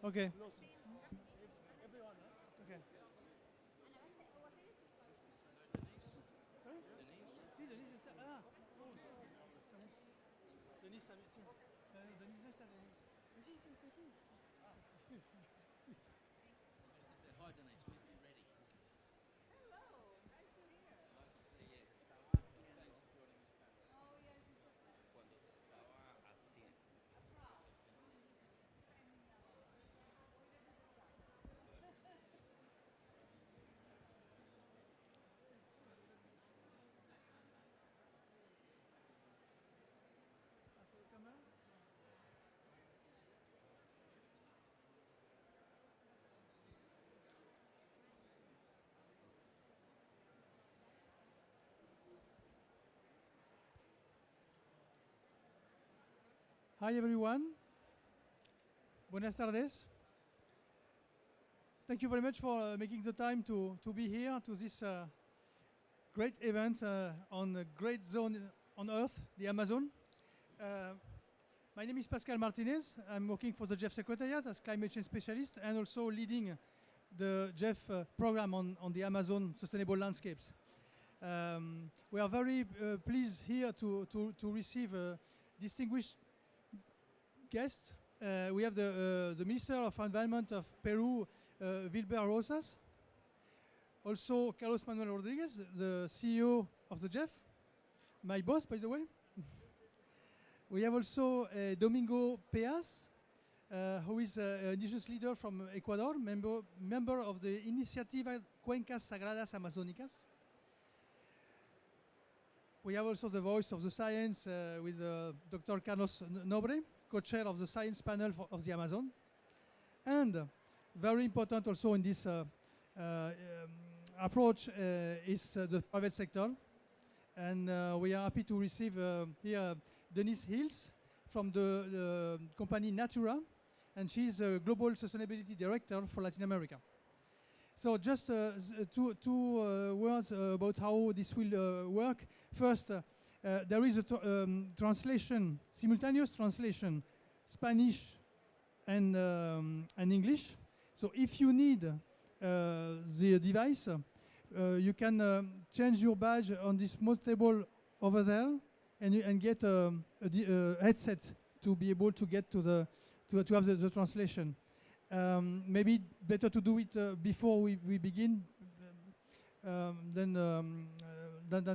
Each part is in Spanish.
Okay. Everyone, huh? Okay. Sorry? Sí, Denise está. Ah, oh, sí. Denise. Denise también, sí. Denise no está, Denise. Sí, sí, está aquí. Ah. Hi Denise, when you're ready. Hello, nice to hear. Nice to see you. Thanks for joining this panel. Oh, yes, it's a pleasure. Cuando se estaba haciendo. Abroad. And we live in the south. Ah, for the camera? Hi everyone. Buenas tardes. Thank you very much for making the time to be here to this great event on a great zone on Earth, the Amazon. My name is Pascal Martinez. I'm working for the GEF Secretariat as climate change specialist and also leading the GEF program on the Amazon sustainable landscapes. We are very pleased here to receive distinguished guests. We have the Minister of Environment of Peru, Wilber Rosas. Also, Carlos Manuel Rodriguez, the CEO of the GEF, my boss, by the way. We have also Domingo Peas, who is an indigenous leader from Ecuador, member of the Iniciativa Cuencas Sagradas Amazónicas. We have also the voice of the science with Dr. Carlos Nobre, co-chair of the science panel of the Amazon. And very important also in this approach is the private sector. And we are happy to receive here Denise Hills from the company Natura, and she's a Global Sustainability Director for Latin America. So just two words about how this will work. First, there is a translation, simultaneous translation, Spanish and English. So if you need the device, you can change your badge on this mouse table over there, and get a headset to be able to get to have the translation. Maybe better to do it before we begin than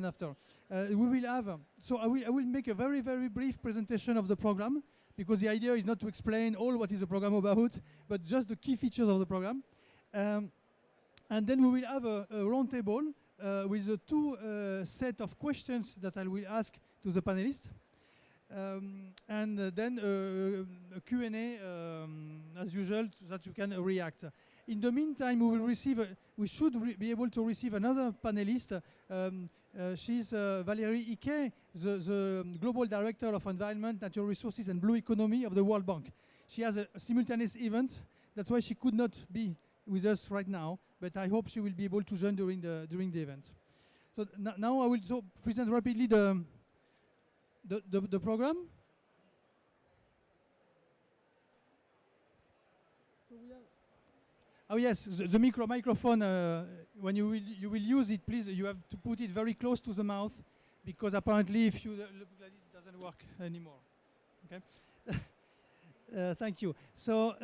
after. We will have. So I will make a very brief presentation of the program, because the idea is not to explain all what is the program about, but just the key features of the program. And then we will have a round table with the two set of questions that I will ask to the panelists. And then a Q&A as usual, so that you can react. In the meantime, we should be able to receive another panelist. She's Valérie Ike, the Global Director of Environment, Natural Resources and Blue Economy of the World Bank. She has a simultaneous event. That's why she could not be with us right now, but I hope she will be able to join during the event. So now I will present rapidly the program. So we have. Oh yes, the microphone. When you will use it, please, you have to put it very close to the mouth, because apparently, if you look like this, it doesn't work anymore. Okay. Thank you. So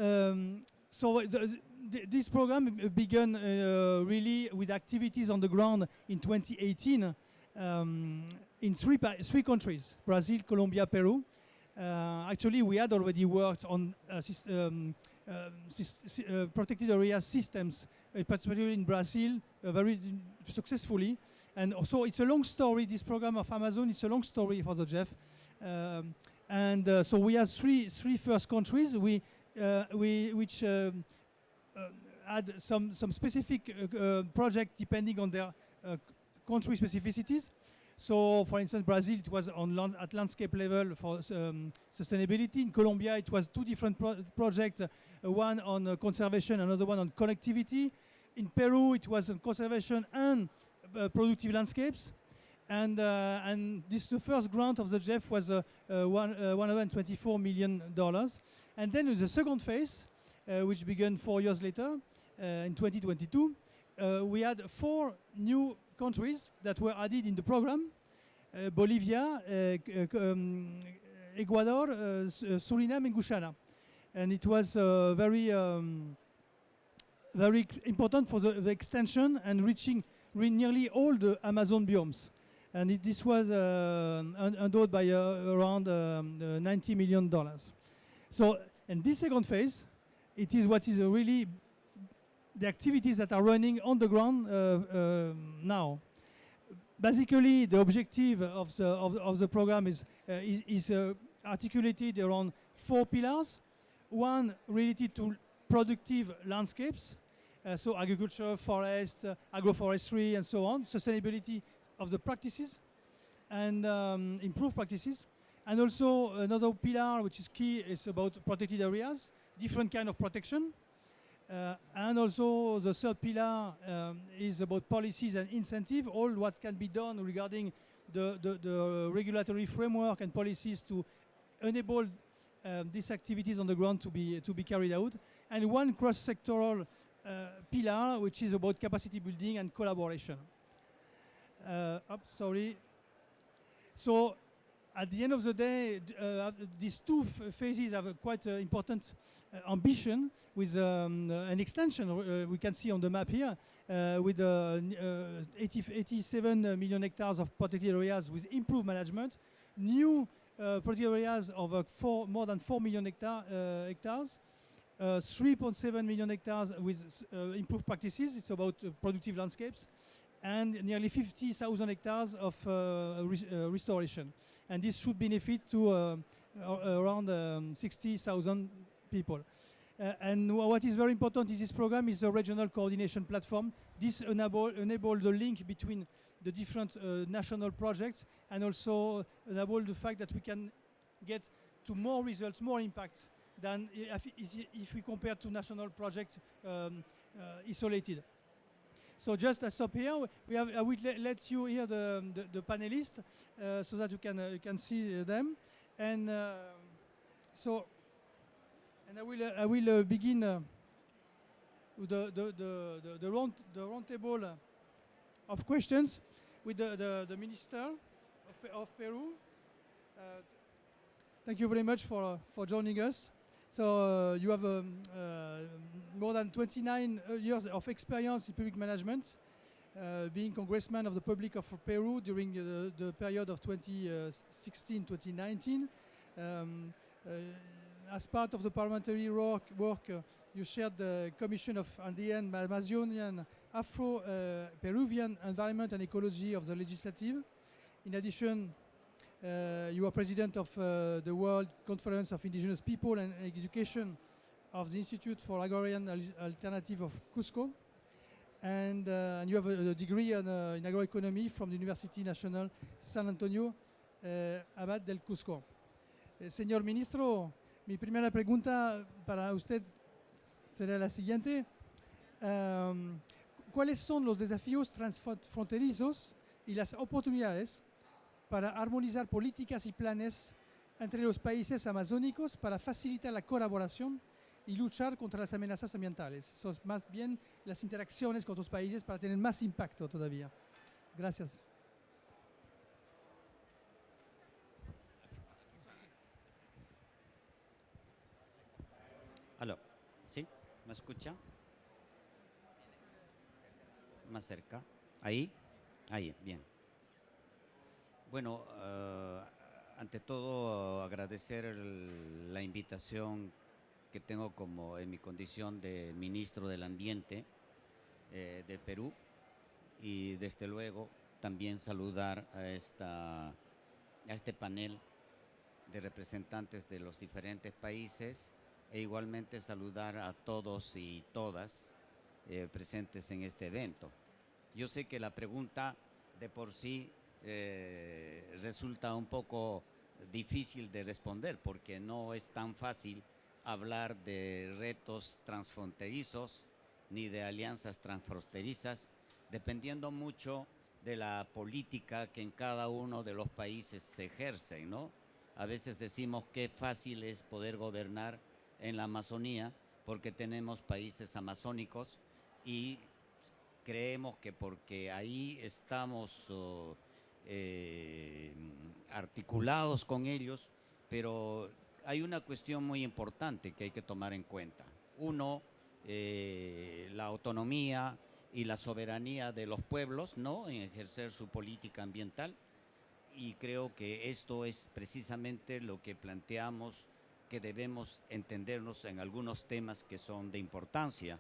this program began really with activities on the ground in 2018 in three countries: Brazil, Colombia, Peru. Actually, we had already worked on protected area systems, particularly in Brazil, very successfully. And also, it's a long story. This program of Amazon, it's a long story for the GEF. So we have three first countries which had some specific project depending on their country specificities. So, for instance, Brazil, it was at landscape level for sustainability. In Colombia, it was two different projects, one on conservation, another one on connectivity. In Peru, it was on conservation and productive landscapes. And the first grant of the GEF was $124 million. And then in the second phase, which began 4 years later in 2022. We had 4 new countries that were added in the program: Bolivia, Ecuador, Suriname, and Guyana. And it was very important for the extension and reaching nearly all the Amazon biomes. And this was endowed by around $90 million. So, in this second phase, it is what is really the activities that are running on the ground now. Basically, the objective of the program is articulated around 4 pillars. One related to productive landscapes, so agriculture, forest, agroforestry, and so on, sustainability of the practices and improved practices. And also another pillar which is key is about protected areas, different kind of protection. And also the third pillar is about policies and incentive, all what can be done regarding the regulatory framework and policies to enable these activities on the ground to be carried out. And one cross-sectoral pillar which is about capacity building and collaboration. Sorry. So at the end of the day, these two phases have a quite important ambition with an extension we can see on the map here with 87 million hectares of protected areas with improved management, new protected areas of more than 4 million hectares, 3.7 million hectares with improved practices. It's about productive landscapes, and nearly 50,000 hectares of restoration. And this should benefit to around 60,000 people. And what is very important in this program is a regional coordination platform. This enable the link between the different national projects, and also enable the fact that we can get to more results, more impact than if we compare to national projects isolated. So just I stop here. I will let you hear the panelists so that you can see them. And I will begin with the round table of questions with the Minister of Peru. Thank you very much for joining us. So you have more than 29 years of experience in public management, being Congressman of the Republic of Peru during the period of 2016-2019. As part of the parliamentary work, you chaired the Commission of Andean, Amazonian, Afro-Peruvian Environment and Ecology of the Legislative. In addition, you are president of the World Conference of Indigenous People and Education of the Institute for Agrarian Alternative of Cusco. And you have a degree in agroeconomy from the University Nacional San Antonio Abad del Cusco. Señor Ministro, mi primera pregunta para usted será la siguiente. ¿Cuáles son los desafíos transfronterizos y las oportunidades para armonizar políticas y planes entre los países amazónicos para facilitar la colaboración y luchar contra las amenazas ambientales? Son más bien las interacciones con otros países para tener más impacto todavía. Gracias. Aló, ¿sí? ¿Me escucha? Más cerca. ¿Ahí? Ahí, bien. Bueno, ante todo agradecer la invitación que tengo como en mi condición de Ministro del Ambiente del Perú, y desde luego también saludar a este panel de representantes de los diferentes países, e igualmente saludar a todos y todas presentes en este evento. Yo sé que la pregunta de por sí resulta un poco difícil de responder, porque no es tan fácil hablar de retos transfronterizos ni de alianzas transfronterizas, dependiendo mucho de la política que en cada uno de los países se ejerce, ¿no? A veces decimos que fácil es poder gobernar en la Amazonía, porque tenemos países amazónicos y creemos que porque ahí estamos articulados con ellos, pero hay una cuestión muy importante que hay que tomar en cuenta. Uno, la autonomía y la soberanía de los pueblos, ¿no?, en ejercer su política ambiental, y creo que esto es precisamente lo que planteamos, que debemos entendernos en algunos temas que son de importancia.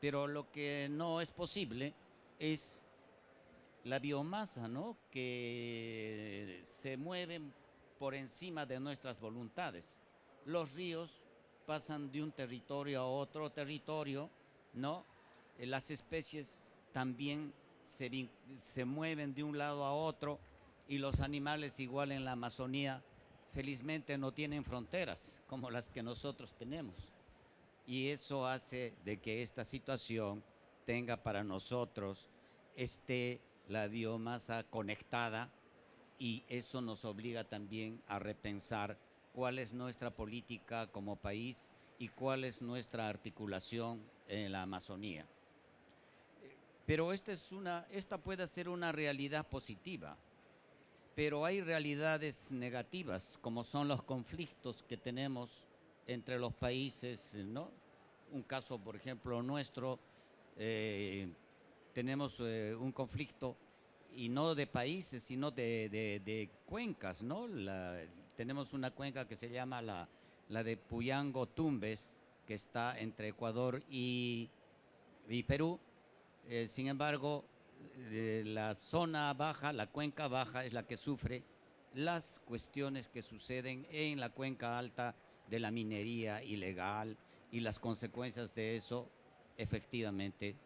Pero lo que no es posible es la biomasa, ¿no?, que se mueve por encima de nuestras voluntades. Los ríos pasan de un territorio a otro territorio, ¿no? Las especies también se mueven de un lado a otro, y los animales igual en la Amazonía felizmente no tienen fronteras como las que nosotros tenemos. Y eso hace de que esta situación tenga para nosotros la biomasa conectada, y eso nos obliga también a repensar cuál es nuestra política como país y cuál es nuestra articulación en la Amazonía. Pero esta puede ser una realidad positiva, pero hay realidades negativas, como son los conflictos que tenemos entre los países, ¿no? Un caso, por ejemplo, nuestro, tenemos un conflicto, y no de países, sino de cuencas, ¿no? Tenemos una cuenca que se llama la de Puyango-Tumbes, que está entre Ecuador y Perú. Sin embargo, la zona baja, la cuenca baja, es la que sufre las cuestiones que suceden en la cuenca alta de la minería ilegal, y las consecuencias de eso efectivamente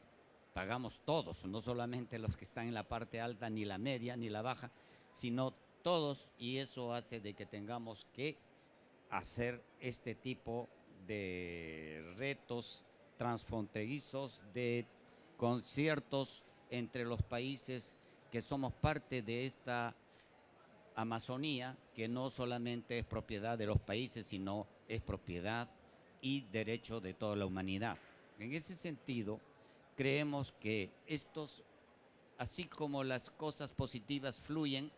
pagamos todos, no solamente los que están en la parte alta, ni la media, ni la baja, sino todos, y eso hace de que tengamos que hacer este tipo de retos transfronterizos, de conciertos entre los países que somos parte de esta Amazonía, que no solamente es propiedad de los países, sino es propiedad y derecho de toda la humanidad. En ese sentido, creemos que así como las cosas positivas fluyen,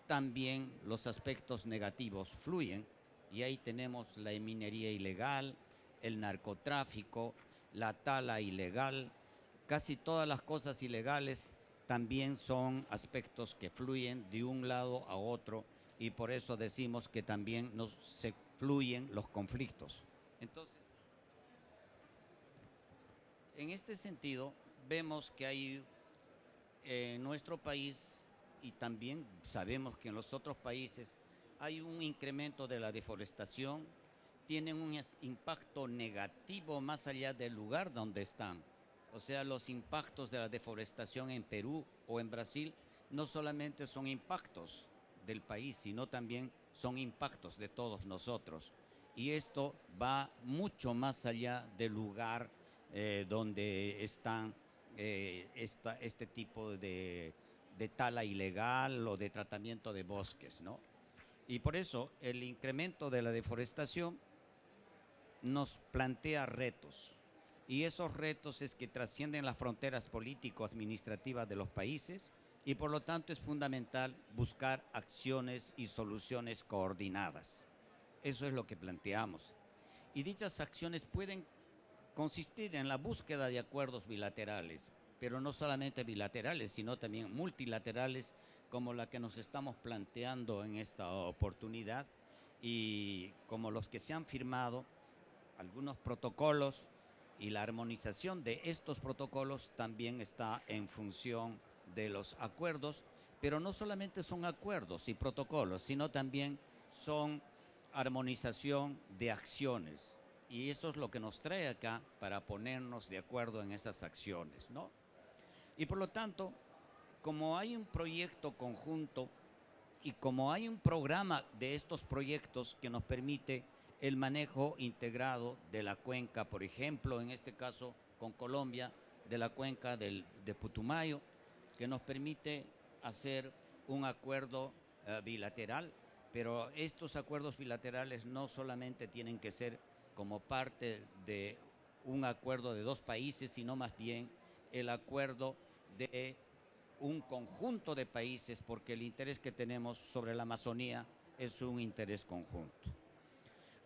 también los aspectos negativos fluyen, y ahí tenemos la minería ilegal, el narcotráfico, la tala ilegal. Casi todas las cosas ilegales también son aspectos que fluyen de un lado a otro, y por eso decimos que también se fluyen los conflictos. Entonces, en este sentido, vemos que hay en nuestro país, y también sabemos que en los otros países, hay un incremento de la deforestación, tienen un impacto negativo más allá del lugar donde están. O sea, los impactos de la deforestación en Perú o en Brasil no solamente son impactos del país, sino también son impactos de todos nosotros. Y esto va mucho más allá del lugar donde están este tipo de tala ilegal o de tratamiento de bosques, ¿no? Y por eso el incremento de la deforestación nos plantea retos. Y esos retos es que trascienden las fronteras político-administrativas de los países, y por lo tanto es fundamental buscar acciones y soluciones coordinadas. Eso es lo que planteamos. Y dichas acciones pueden consistir en la búsqueda de acuerdos bilaterales, pero no solamente bilaterales, sino también multilaterales, como la que nos estamos planteando en esta oportunidad, y como los que se han firmado, algunos protocolos, y la armonización de estos protocolos también está en función de los acuerdos, pero no solamente son acuerdos y protocolos, sino también son armonización de acciones. Y eso es lo que nos trae acá, para ponernos de acuerdo en esas acciones, ¿no? Y por lo tanto, como hay un proyecto conjunto y como hay un programa de estos proyectos que nos permite el manejo integrado de la cuenca, por ejemplo, en este caso con Colombia, de la cuenca de Putumayo, que nos permite hacer un acuerdo bilateral, pero estos acuerdos bilaterales no solamente tienen que ser como parte de un acuerdo de dos países, sino más bien el acuerdo de un conjunto de países, porque el interés que tenemos sobre la Amazonía es un interés conjunto.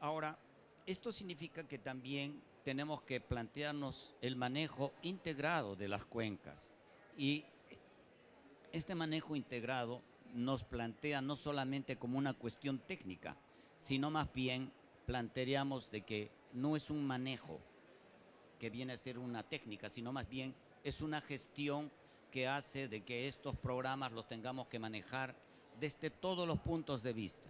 Ahora, esto significa que también tenemos que plantearnos el manejo integrado de las cuencas, y este manejo integrado nos plantea no solamente como una cuestión técnica, sino más bien plantearíamos de que no es un manejo que viene a ser una técnica, sino más bien es una gestión que hace de que estos programas los tengamos que manejar desde todos los puntos de vista.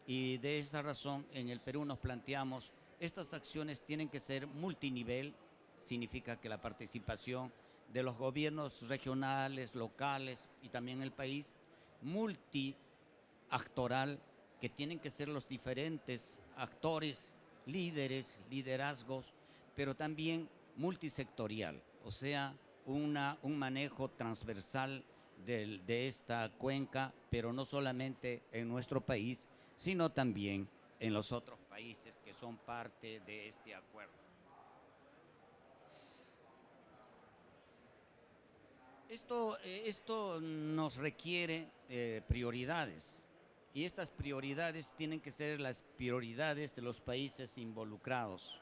Y de esa razón en el Perú nos planteamos, estas acciones tienen que ser multinivel, significa que la participación de los gobiernos regionales, locales y también el país, multiactoral, que tienen que ser los diferentes actores, líderes, liderazgos, pero también multisectorial, o sea, un manejo transversal de esta cuenca, pero no solamente en nuestro país, sino también en los otros países que son parte de este acuerdo. Esto nos requiere prioridades, y estas prioridades tienen que ser las prioridades de los países involucrados.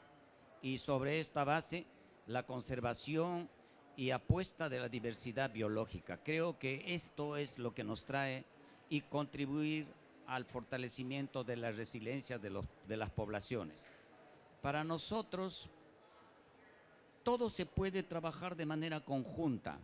Y sobre esta base, la conservación y apuesta de la diversidad biológica. Creo que esto es lo que nos trae y contribuir al fortalecimiento de la resiliencia de las poblaciones. Para nosotros, todo se puede trabajar de manera conjunta,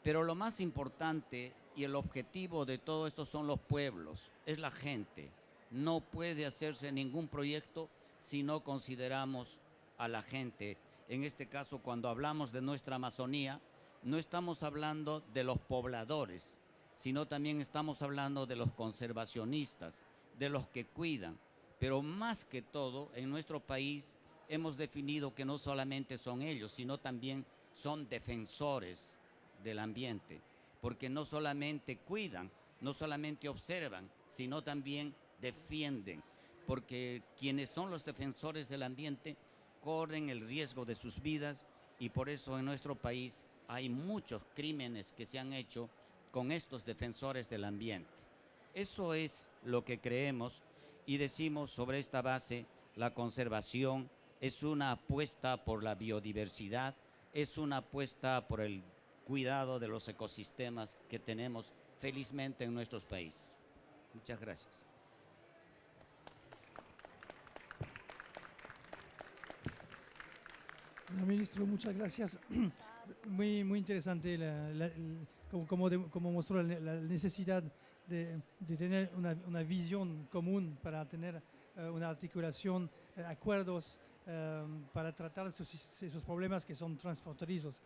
pero lo más importante y el objetivo de todo esto son los pueblos, es la gente. No puede hacerse ningún proyecto si no consideramos a la gente. En este caso, cuando hablamos de nuestra Amazonía, no estamos hablando de los pobladores, sino también estamos hablando de los conservacionistas, de los que cuidan. Pero más que todo, en nuestro país hemos definido que no solamente son ellos, sino también son defensores del ambiente, porque no solamente cuidan, no solamente observan, sino también defienden, porque quienes son los defensores del ambiente corren el riesgo de sus vidas, y por eso en nuestro país hay muchos crímenes que se han hecho con estos defensores del ambiente. Eso es lo que creemos y decimos sobre esta base: la conservación es una apuesta por la biodiversidad, es una apuesta por el cuidado de los ecosistemas que tenemos felizmente en nuestros países. Muchas gracias. Ministro, muchas gracias. Muy interesante como mostró la necesidad de tener una visión común para tener una articulación, acuerdos para tratar esos problemas que son transfronterizos.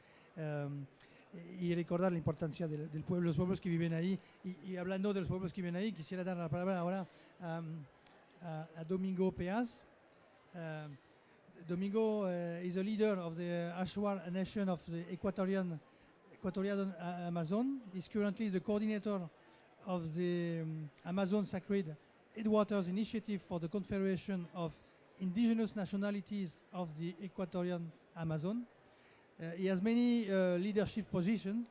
Y recordar la importancia del pueblo, los pueblos que viven ahí. Y hablando de los pueblos que viven ahí, quisiera dar la palabra ahora a Domingo Peaz. Domingo is a leader of the Ashwar Nation of the Equatorial Amazon. He's currently the coordinator of the Amazon Sacred Headwaters Initiative for the Confederation of Indigenous Nationalities of the Equatorial Amazon. He has many leadership positions,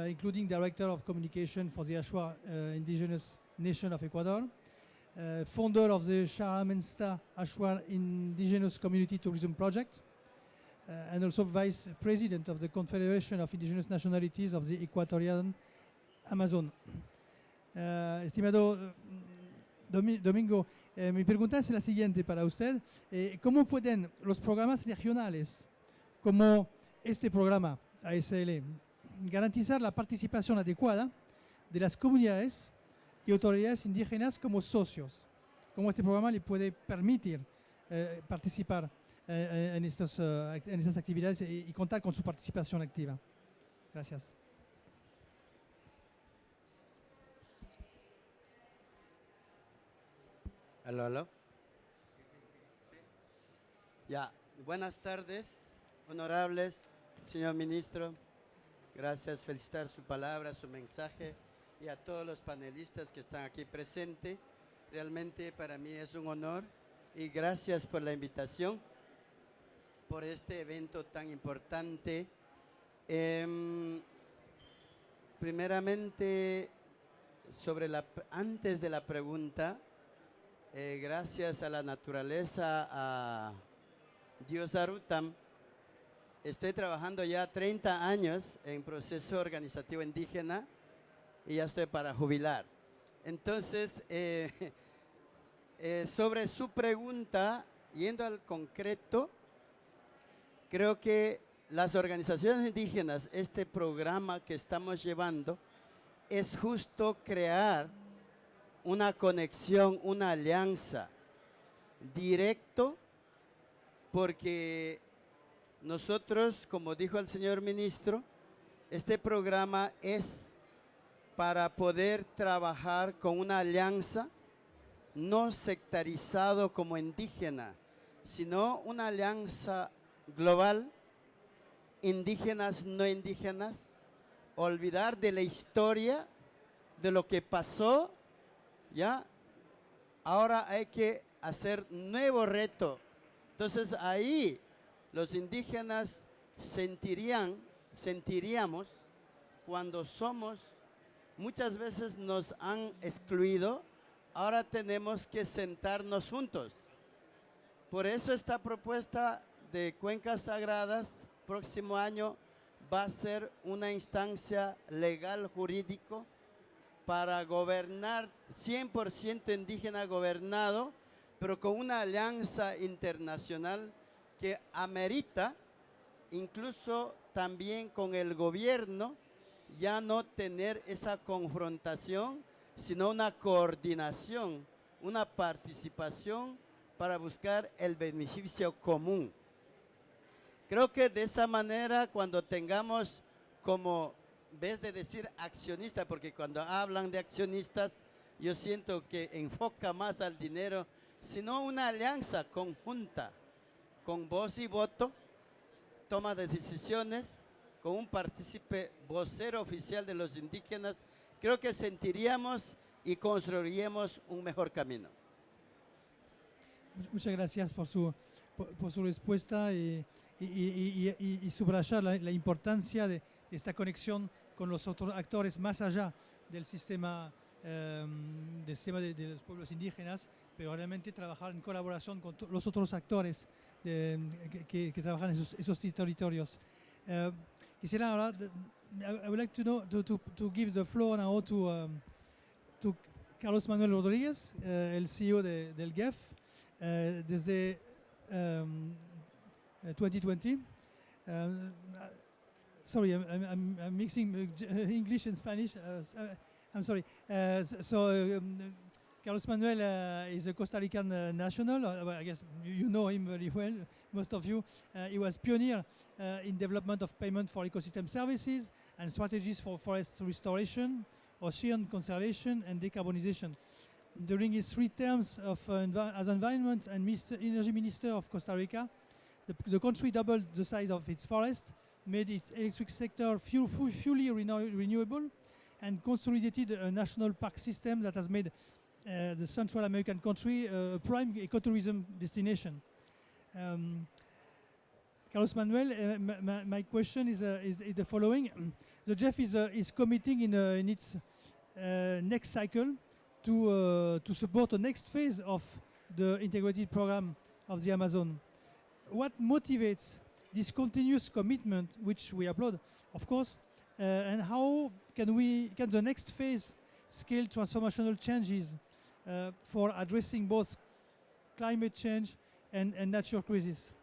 including Director of Communication for the Ashwar Indigenous Nation of Ecuador, founder of the Shahamensta Ashwar Indigenous Community Tourism Project, and also Vice President of the Confederation of Indigenous Nationalities of the Equatorial Amazon. Estimado Domingo, mi pregunta es la siguiente para usted. ¿Cómo pueden los programas regionales, como este programa ASL, garantizar la participación adecuada de las comunidades y autoridades indígenas como socios? ¿Cómo este programa le puede permitir participar en estas actividades y contar con su participación activa? Gracias. Aló, aló. Ya, buenas tardes, honorables, señor ministro. Gracias, felicitar su palabra, su mensaje, y a todos los panelistas que están aquí presentes. Realmente para mí es un honor y gracias por la invitación. por este evento tan importante. Primeramente, antes de la pregunta, gracias a la naturaleza, a Dios Arutam, estoy trabajando ya 30 años en proceso organizativo indígena y ya estoy para jubilar. Entonces, sobre su pregunta, yendo al concreto, creo que las organizaciones indígenas, este programa que estamos llevando, es justo crear una conexión, una alianza directo, porque nosotros, como dijo el señor ministro, este programa es para poder trabajar con una alianza no sectarizado como indígena, sino una alianza global, indígenas, no indígenas, olvidar de la historia, de lo que pasó, ¿ya? Ahora hay que hacer nuevo reto. Entonces ahí los indígenas sentiríamos cuando muchas veces nos han excluido, ahora tenemos que sentarnos juntos. Por eso esta propuesta de Cuencas Sagradas, próximo año, va a ser una instancia legal jurídico para gobernar 100% indígena gobernado, pero con una alianza internacional que amerita, incluso también con el gobierno, ya no tener esa confrontación, sino una coordinación, una participación para buscar el beneficio común. Creo que de esa manera, cuando tengamos como, en vez de decir accionista, porque cuando hablan de accionistas, yo siento que enfoca más al dinero, sino una alianza conjunta, con voz y voto, toma de decisiones, con un partícipe vocero oficial de los indígenas, creo que sentiríamos y construiríamos un mejor camino. Muchas gracias por su respuesta y subrayar la importancia de esta conexión con los otros actores más allá del sistema, de los pueblos indígenas, pero realmente trabajar en colaboración con los otros actores que trabajan en esos territorios. Quisiera hablar, I would like to know to give the floor now to Carlos Manuel Rodríguez, el CEO del GEF, desde 2020. Sorry, I'm mixing English and Spanish. I'm sorry. Carlos Manuel is a Costa Rican national. I guess you know him very well, most of you. He was pioneer in development of payment for ecosystem services and strategies for forest restoration, ocean conservation, and decarbonization. During his 3 terms as Environment and Energy Minister of Costa Rica, the country doubled the size of its forest, made its electric sector fully renewable, and consolidated a national park system that has made the Central American country a prime ecotourism destination. Carlos Manuel, my question is the following. The GEF is committing in its next cycle to support the next phase of the integrated program of the Amazon. What motivates this continuous commitment, which we applaud, of course, and how can the next phase scale transformational changes for addressing both climate change and natural crisis?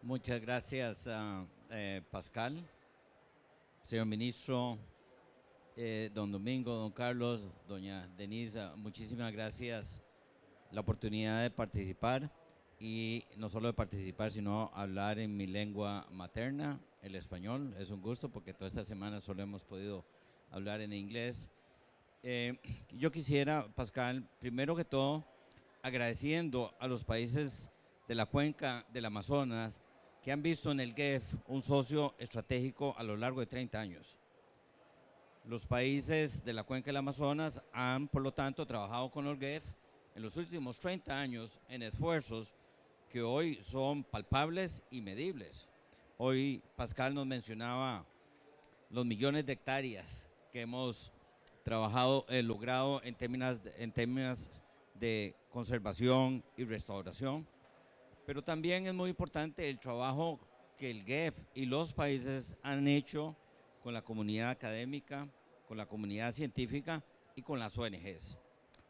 Muchas gracias, Pascal, señor ministro, don Domingo, don Carlos, doña Denise, muchísimas gracias la oportunidad de participar y no solo de participar, sino hablar en mi lengua materna, el español. Es un gusto porque toda esta semana solo hemos podido hablar en inglés. Yo quisiera, Pascal, primero que todo, agradeciendo a los países de la cuenca del Amazonas que han visto en el GEF un socio estratégico a lo largo de 30 años. Los países de la cuenca del Amazonas han, por lo tanto, trabajado con el GEF en los últimos 30 años en esfuerzos que hoy son palpables y medibles. Hoy Pascal nos mencionaba los millones de hectáreas que hemos trabajado, logrado en términos de conservación y restauración, pero también es muy importante el trabajo que el GEF y los países han hecho con la comunidad académica, con la comunidad científica y con las ONGs.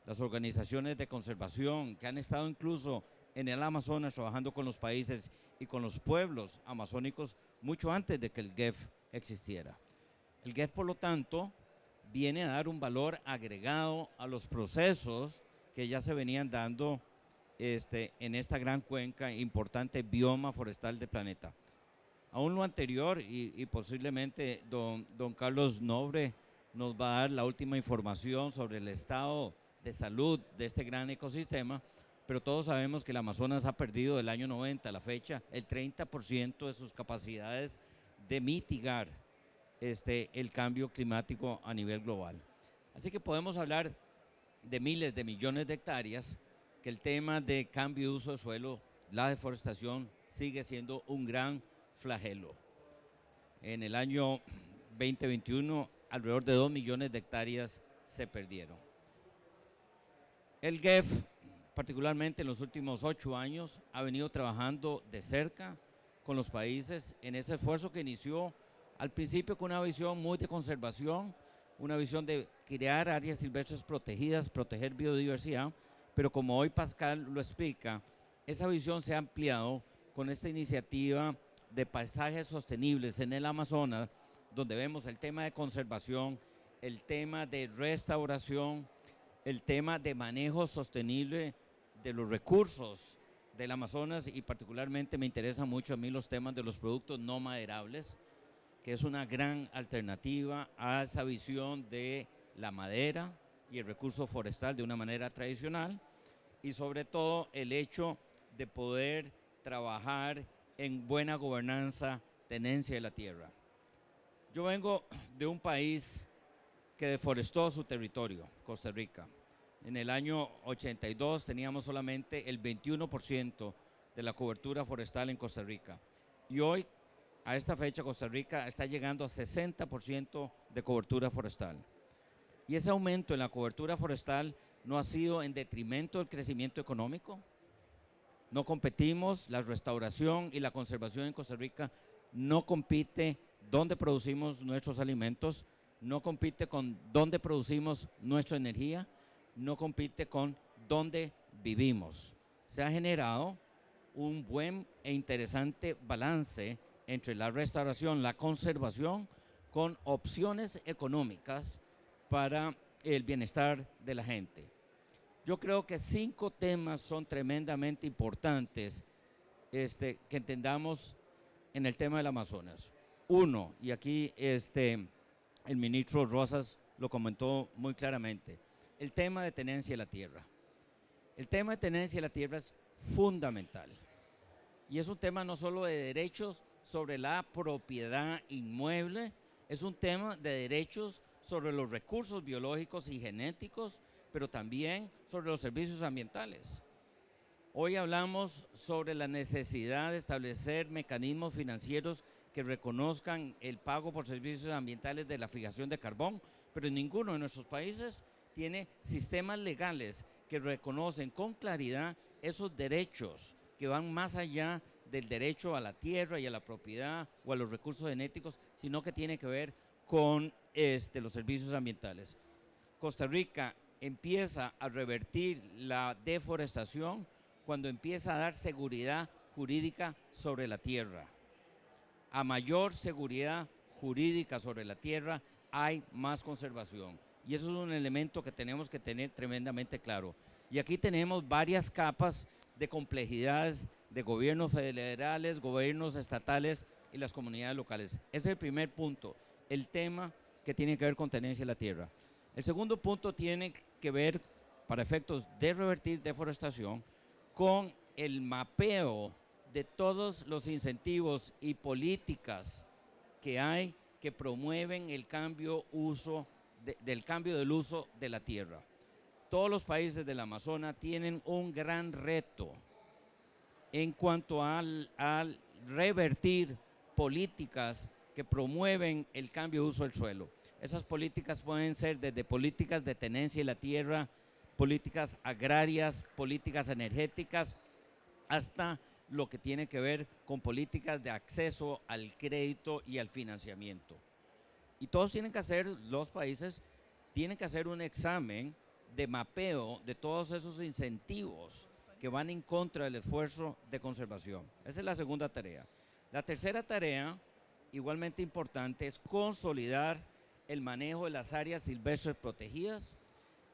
Las organizaciones de conservación que han estado incluso en el Amazonas trabajando con los países y con los pueblos amazónicos mucho antes de que el GEF existiera. El GEF, por lo tanto, viene a dar un valor agregado a los procesos que ya se venían dando en esta gran cuenca, importante bioma forestal del planeta. Aún lo anterior, y posiblemente don Carlos Nobre nos va a dar la última información sobre el estado de salud de este gran ecosistema, pero todos sabemos que el Amazonas ha perdido del año 90 a la fecha el 30% de sus capacidades de mitigar el cambio climático a nivel global. Así que podemos hablar de miles de millones de hectáreas, que el tema de cambio de uso de suelo, la deforestación, sigue siendo un gran flagelo. En el año 2021, alrededor de 2 millones de hectáreas se perdieron. El GEF, particularmente en los últimos 8 años, ha venido trabajando de cerca con los países en ese esfuerzo que inició al principio con una visión muy de conservación, una visión de crear áreas silvestres protegidas, proteger biodiversidad, pero como hoy Pascal lo explica, esa visión se ha ampliado con esta iniciativa de paisajes sostenibles en el Amazonas, donde vemos el tema de conservación, el tema de restauración, el tema de manejo sostenible de los recursos del Amazonas, y particularmente me interesan mucho a mí los temas de los productos no maderables, que es una gran alternativa a esa visión de la madera y el recurso forestal de una manera tradicional, y sobre todo el hecho de poder trabajar en buena gobernanza, tenencia de la tierra. Yo vengo de un país que deforestó su territorio, Costa Rica. En el año 82 teníamos solamente el 21% de la cobertura forestal en Costa Rica, y hoy, a esta fecha, Costa Rica está llegando a 60% de cobertura forestal. Y ese aumento en la cobertura forestal no ha sido en detrimento del crecimiento económico. No competimos, la restauración y la conservación en Costa Rica no compite dónde producimos nuestros alimentos, no compite con dónde producimos nuestra energía, no compite con dónde vivimos. Se ha generado un buen e interesante balance entre la restauración, la conservación, con opciones económicas para el bienestar de la gente. Yo creo que 5 temas son tremendamente importantes que entendamos en el tema del Amazonas. Uno, y aquí el ministro Rosas lo comentó muy claramente, el tema de tenencia de la tierra. El tema de tenencia de la tierra es fundamental. Y es un tema no solo de derechos sobre la propiedad inmueble, es un tema de derechos sobre los recursos biológicos y genéticos, pero también sobre los servicios ambientales. Hoy hablamos sobre la necesidad de establecer mecanismos financieros que reconozcan el pago por servicios ambientales de la fijación de carbón, pero ninguno de nuestros países tiene sistemas legales que reconocen con claridad esos derechos que van más allá del derecho a la tierra y a la propiedad o a los recursos genéticos, sino que tiene que ver con los servicios ambientales. Costa Rica empieza a revertir la deforestación cuando empieza a dar seguridad jurídica sobre la tierra. A mayor seguridad jurídica sobre la tierra, hay más conservación. Y eso es un elemento que tenemos que tener tremendamente claro. Y aquí tenemos varias capas de complejidades de gobiernos federales, gobiernos estatales y las comunidades locales. Ese es el primer punto, el tema que tiene que ver con tenencia de la tierra. El segundo punto tiene que ver, para efectos de revertir deforestación, con el mapeo de todos los incentivos y políticas que hay que promueven el cambio del uso de la tierra. Todos los países del Amazonas tienen un gran reto en cuanto al revertir políticas que promueven el cambio de uso del suelo. Esas políticas pueden ser desde políticas de tenencia de la tierra, políticas agrarias, políticas energéticas, hasta lo que tiene que ver con políticas de acceso al crédito y al financiamiento. Y todos tienen que hacer, los países tienen que hacer un examen de mapeo de todos esos incentivos que van en contra del esfuerzo de conservación. Esa es la segunda tarea. La tercera tarea, igualmente importante, es consolidar el manejo de las áreas silvestres protegidas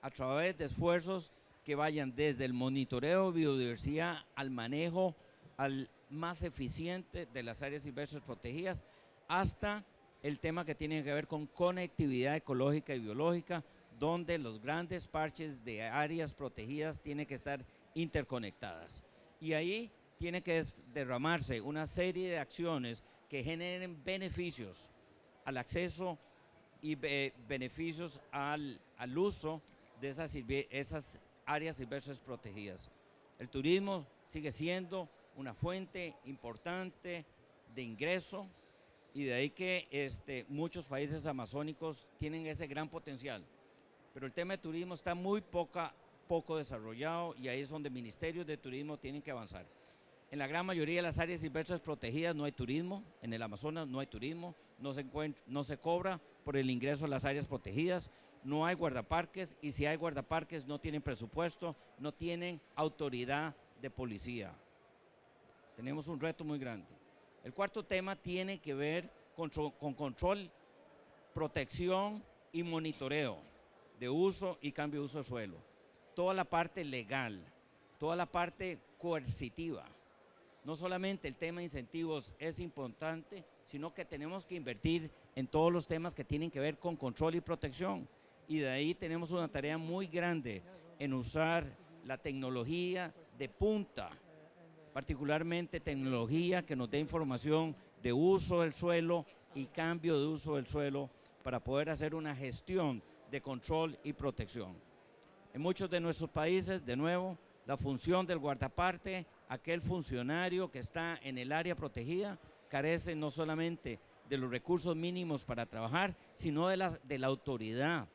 a través de esfuerzos que vayan desde el monitoreo de biodiversidad al manejo al más eficiente de las áreas silvestres protegidas, hasta el tema que tiene que ver con conectividad ecológica y biológica, donde los grandes parches de áreas protegidas tienen que estar interconectadas. Y ahí tiene que derramarse una serie de acciones que generen beneficios al acceso y beneficios al uso de esas áreas silvestres protegidas. El turismo sigue siendo una fuente importante de ingreso, y de ahí que muchos países amazónicos tienen ese gran potencial. Pero el tema de turismo está muy poco desarrollado, y ahí es donde ministerios de turismo tienen que avanzar. En la gran mayoría de las áreas silvestres protegidas no hay turismo, en el Amazonas no hay turismo, no se cobra por el ingreso a las áreas protegidas, no hay guardaparques, y si hay guardaparques no tienen presupuesto, no tienen autoridad de policía. Tenemos un reto muy grande. El cuarto tema tiene que ver con control, protección y monitoreo de uso y cambio de uso de suelo. Toda la parte legal, toda la parte coercitiva. No solamente el tema de incentivos es importante, sino que tenemos que invertir en todos los temas que tienen que ver con control y protección. Y de ahí tenemos una tarea muy grande en usar la tecnología de punta, particularmente tecnología que nos dé información de uso del suelo y cambio de uso del suelo, para poder hacer una gestión de control y protección. En muchos de nuestros países, de nuevo, la función del guardaparque, aquel funcionario que está en el área protegida, carece no solamente de los recursos mínimos para trabajar, sino de la autoridad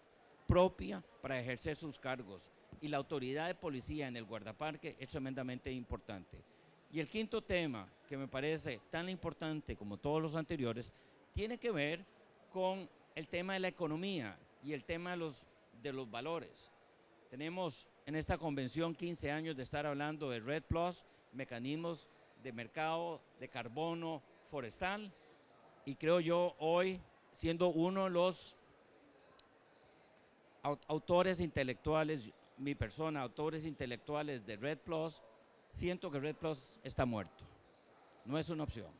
propia para ejercer sus cargos. Y la autoridad de policía en el guardaparque es tremendamente importante. Y el quinto tema, que me parece tan importante como todos los anteriores, tiene que ver con el tema de la economía y el tema de los valores. Tenemos en esta convención 15 años de estar hablando de REDD+, mecanismos de mercado de carbono forestal, y creo yo hoy, siendo uno de los autores intelectuales, mi persona, autores intelectuales de REDD+, siento que REDD+ está muerto. No es una opción.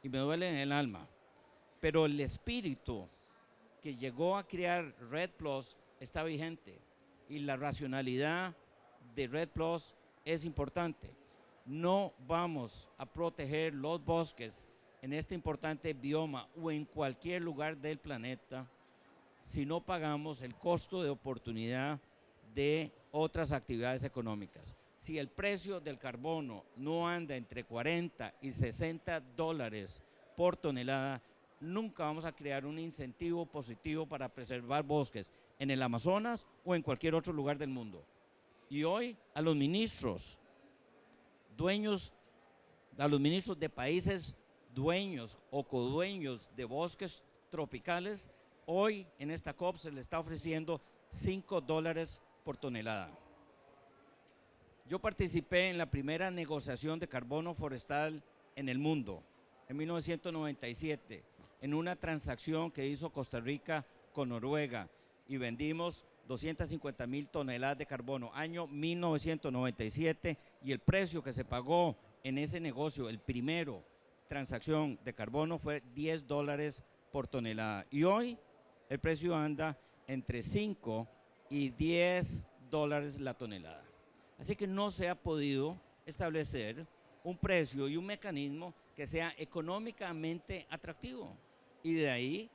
Y me duele en el alma. Pero el espíritu que llegó a crear REDD+ está vigente. Y la racionalidad de REDD+ es importante. No vamos a proteger los bosques en este importante bioma o en cualquier lugar del planeta si no pagamos el costo de oportunidad de otras actividades económicas. Si el precio del carbono no anda entre 40 y 60 dólares por tonelada, nunca vamos a crear un incentivo positivo para preservar bosques en el Amazonas o en cualquier otro lugar del mundo. Y hoy a los ministros de países dueños o codueños de bosques tropicales, hoy en esta COP se le está ofreciendo 5 dólares por tonelada. Yo participé en la primera negociación de carbono forestal en el mundo, en 1997, en una transacción que hizo Costa Rica con Noruega, y vendimos 250,000 toneladas de carbono, año 1997, y el precio que se pagó en ese negocio, el primero transacción de carbono, fue 10 dólares por tonelada. Y hoy el precio anda entre 5 y 10 dólares la tonelada. Así que no se ha podido establecer un precio y un mecanismo que sea económicamente atractivo. Y de ahí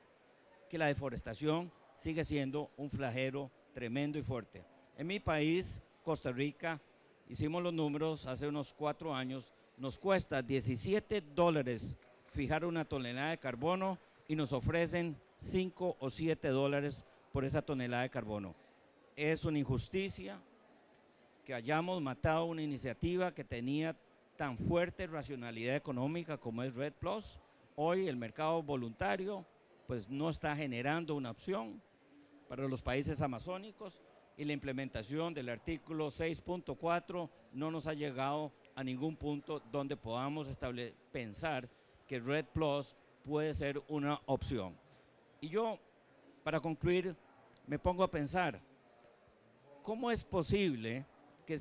que la deforestación sigue siendo un flagelo tremendo y fuerte. En mi país, Costa Rica, hicimos los números hace unos 4 años, nos cuesta $17 fijar una tonelada de carbono y nos ofrecen $5 o $7 por esa tonelada de carbono. Es una injusticia que hayamos matado una iniciativa que tenía tan fuerte racionalidad económica como es Red Plus. Hoy el mercado voluntario pues no está generando una opción para los países amazónicos y la implementación del artículo 6.4 no nos ha llegado a ningún punto donde podamos pensar que Red Plus puede ser una opción. Y yo, para concluir, me pongo a pensar, ¿cómo es posible que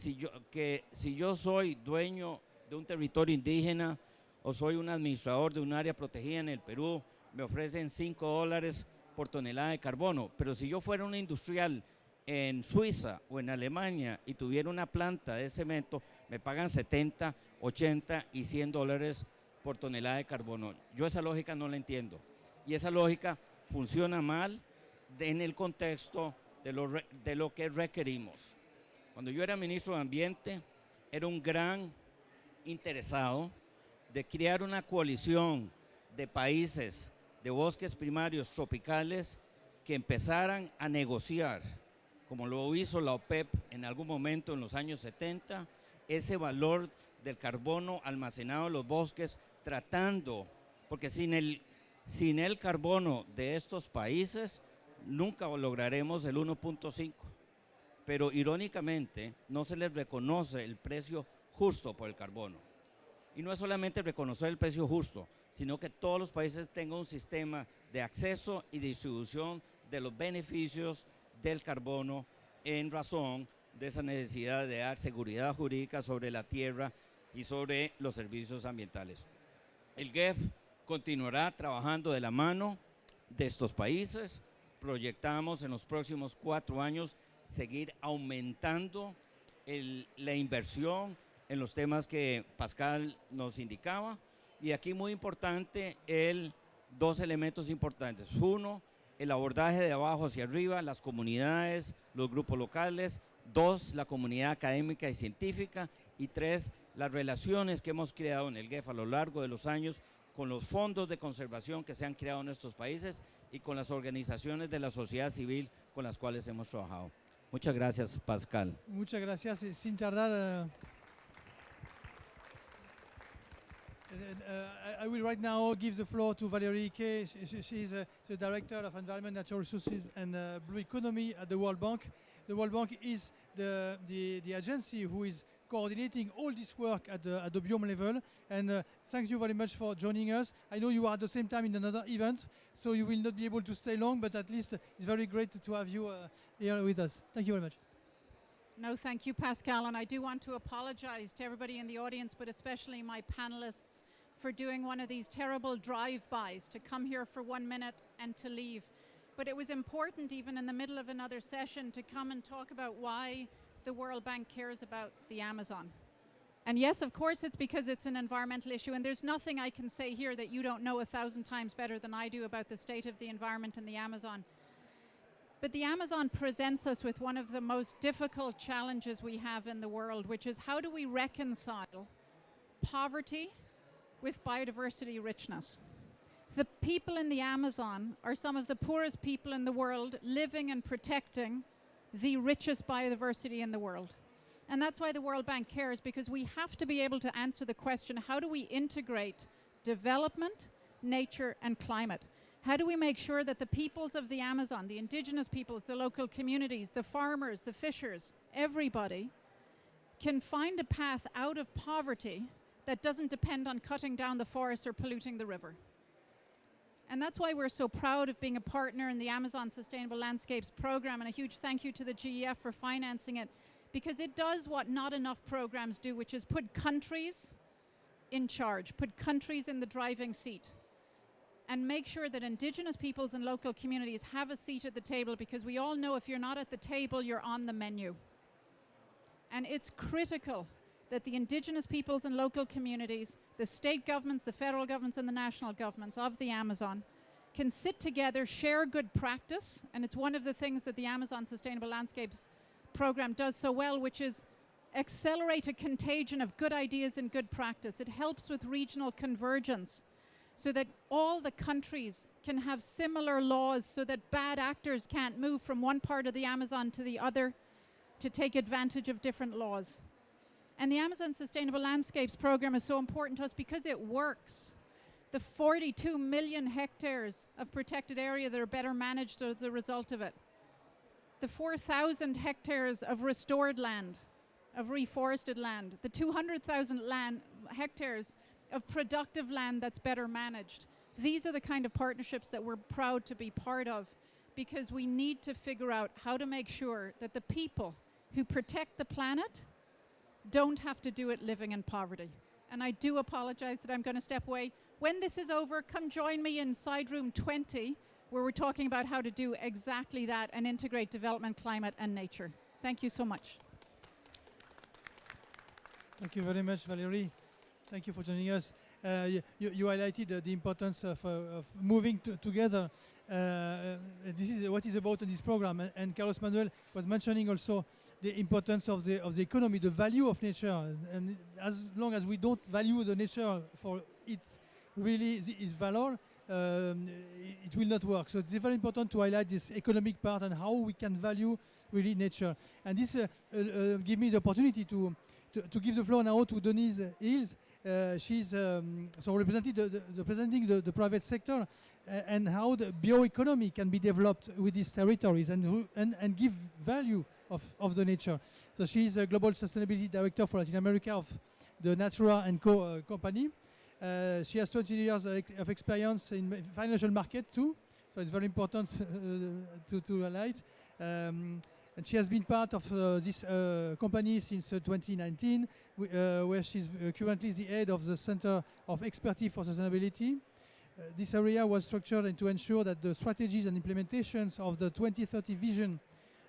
si yo soy dueño de un territorio indígena o soy un administrador de un área protegida en el Perú, me ofrecen $5 por tonelada de carbono, pero si yo fuera un industrial en Suiza o en Alemania y tuviera una planta de cemento, me pagan 70, 80 y $100 por tonelada de carbono? Yo esa lógica no la entiendo. Y esa lógica funciona mal en el contexto de lo que requerimos. Cuando yo era ministro de Ambiente, era un gran interesado de crear una coalición de países de bosques primarios tropicales que empezaran a negociar, como lo hizo la OPEP en algún momento en los años 70, ese valor del carbono almacenado en los bosques, tratando, porque sin el carbono de estos países nunca lograremos el 1.5, pero irónicamente no se les reconoce el precio justo por el carbono. Y no es solamente reconocer el precio justo, sino que todos los países tengan un sistema de acceso y distribución de los beneficios del carbono en razón de esa necesidad de dar seguridad jurídica sobre la tierra y sobre los servicios ambientales. El GEF continuará trabajando de la mano de estos países. Proyectamos en los próximos 4 años seguir aumentando la inversión en los temas que Pascal nos indicaba. Y aquí muy importante, 2 elementos importantes. Uno, el abordaje de abajo hacia arriba, las comunidades, los grupos locales. 2, la comunidad académica y científica. Y 3, las relaciones que hemos creado en el GEF a lo largo de los años con los fondos de conservación que se han creado en estos países y con las organizaciones de la sociedad civil con las cuales hemos trabajado. Muchas gracias, Pascal. Muchas gracias. Sin tardar, I will right now give the floor to Valérie Kay. She's the Director of Environment, Natural Resources and Blue Economy at the World Bank. The World Bank is the agency who is coordinating all this work at the biome level. And thank you very much for joining us. I know you are at the same time in another event, so you will not be able to stay long, but at least it's very great to have you here with us. Thank you very much. No, thank you, Pascal. And I do want to apologize to everybody in the audience, but especially my panelists, for doing one of these terrible drive-bys to come here for 1 minute and to leave. But it was important, even in the middle of another session, to come and talk about why the World Bank cares about the Amazon. And yes, of course, it's because it's an environmental issue, and there's nothing I can say here that you don't know 1,000 times better than I do about the state of the environment in the Amazon. But the Amazon presents us with one of the most difficult challenges we have in the world, which is how do we reconcile poverty with biodiversity richness? The people in the Amazon are some of the poorest people in the world, living and protecting the richest biodiversity in the world. And that's why the World Bank cares, because we have to be able to answer the question, how do we integrate development, nature, and climate? How do we make sure that the peoples of the Amazon, the indigenous peoples, the local communities, the farmers, the fishers, everybody can find a path out of poverty that doesn't depend on cutting down the forests or polluting the river? And that's why we're so proud of being a partner in the Amazon Sustainable Landscapes program, and a huge thank you to the GEF for financing it, because it does what not enough programs do, which is put countries in charge, put countries in the driving seat, and make sure that indigenous peoples and local communities have a seat at the table, because we all know if you're not at the table, you're on the menu. And it's critical that the indigenous peoples and local communities, the state governments, the federal governments, and the national governments of the Amazon can sit together, share good practice, and it's one of the things that the Amazon Sustainable Landscapes program does so well, which is accelerate a contagion of good ideas and good practice. It helps with regional convergence so that all the countries can have similar laws so that bad actors can't move from one part of the Amazon to the other to take advantage of different laws. And the Amazon Sustainable Landscapes program is so important to us because it works. The 42 million hectares of protected area that are better managed as a result of it. The 4,000 hectares of restored land, of reforested land. The 200,000 hectares of productive land that's better managed. These are the kind of partnerships that we're proud to be part of because we need to figure out how to make sure that the people who protect the planet don't have to do it living in poverty. And I do apologize that I'm going to step away. When this is over, come join me in side room 20, where we're talking about how to do exactly that and integrate development, climate, and nature. Thank you so much. Thank you very much, Valerie. Thank you for joining us. You highlighted the importance of moving together. This is what is about in this program. And Carlos Manuel was mentioning also the importance of the economy, the value of nature. And as long as we don't value the nature for its really its value, it will not work. So it's very important to highlight this economic part and how we can value really nature. And this gives me the opportunity to give the floor now to Denise Hills. She's so representing the private sector and how the bioeconomy can be developed with these territories and give value of the nature. So she's a global sustainability director for Latin America of the Natura & Co company. She has 20 years of experience in financial market too, so it's very important to highlight. And she has been part of this company since 2019, where she's currently the head of the Center of Expertise for Sustainability. This area was structured to ensure that the strategies and implementations of the 2030 vision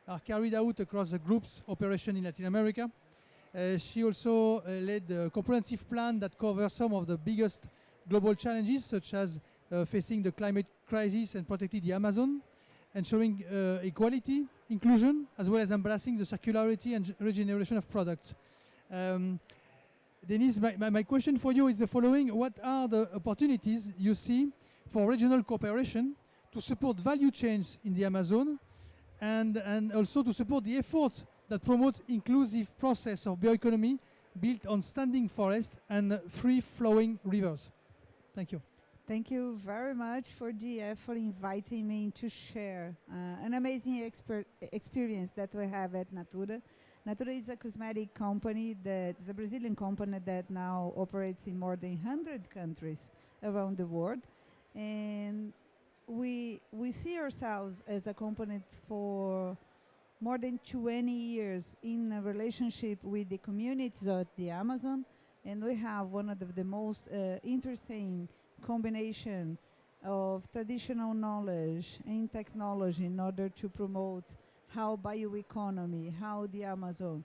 are carried out across the group's operation in Latin America. She also led a comprehensive plan that covers some of the biggest global challenges, such as facing the climate crisis and protecting the Amazon, ensuring equality, inclusion, as well as embracing the circularity and regeneration of products. Denise, my question for you is the following. What are the opportunities you see for regional cooperation to support value chains in the Amazon and also to support the efforts that promote inclusive process of bioeconomy built on standing forest and free-flowing rivers? Thank you. Thank you very much for inviting me to share an amazing experience that we have at Natura. Natura is a cosmetic company that is a Brazilian company that now operates in more than 100 countries around the world. And we see ourselves as a company for more than 20 years in a relationship with the communities of the Amazon. And we have one of the most interesting combination of traditional knowledge and technology in order to promote how bioeconomy, how the Amazon,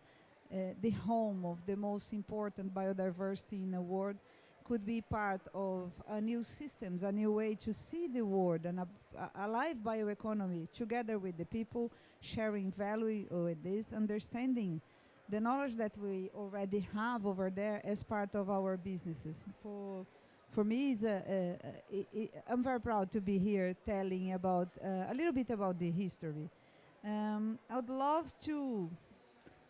the home of the most important biodiversity in the world, could be part of a new systems, a new way to see the world, and a live bioeconomy together with the people, sharing value with this, understanding the knowledge that we already have over there as part of our businesses. For me, I'm very proud to be here telling about a little bit about the history. I would love to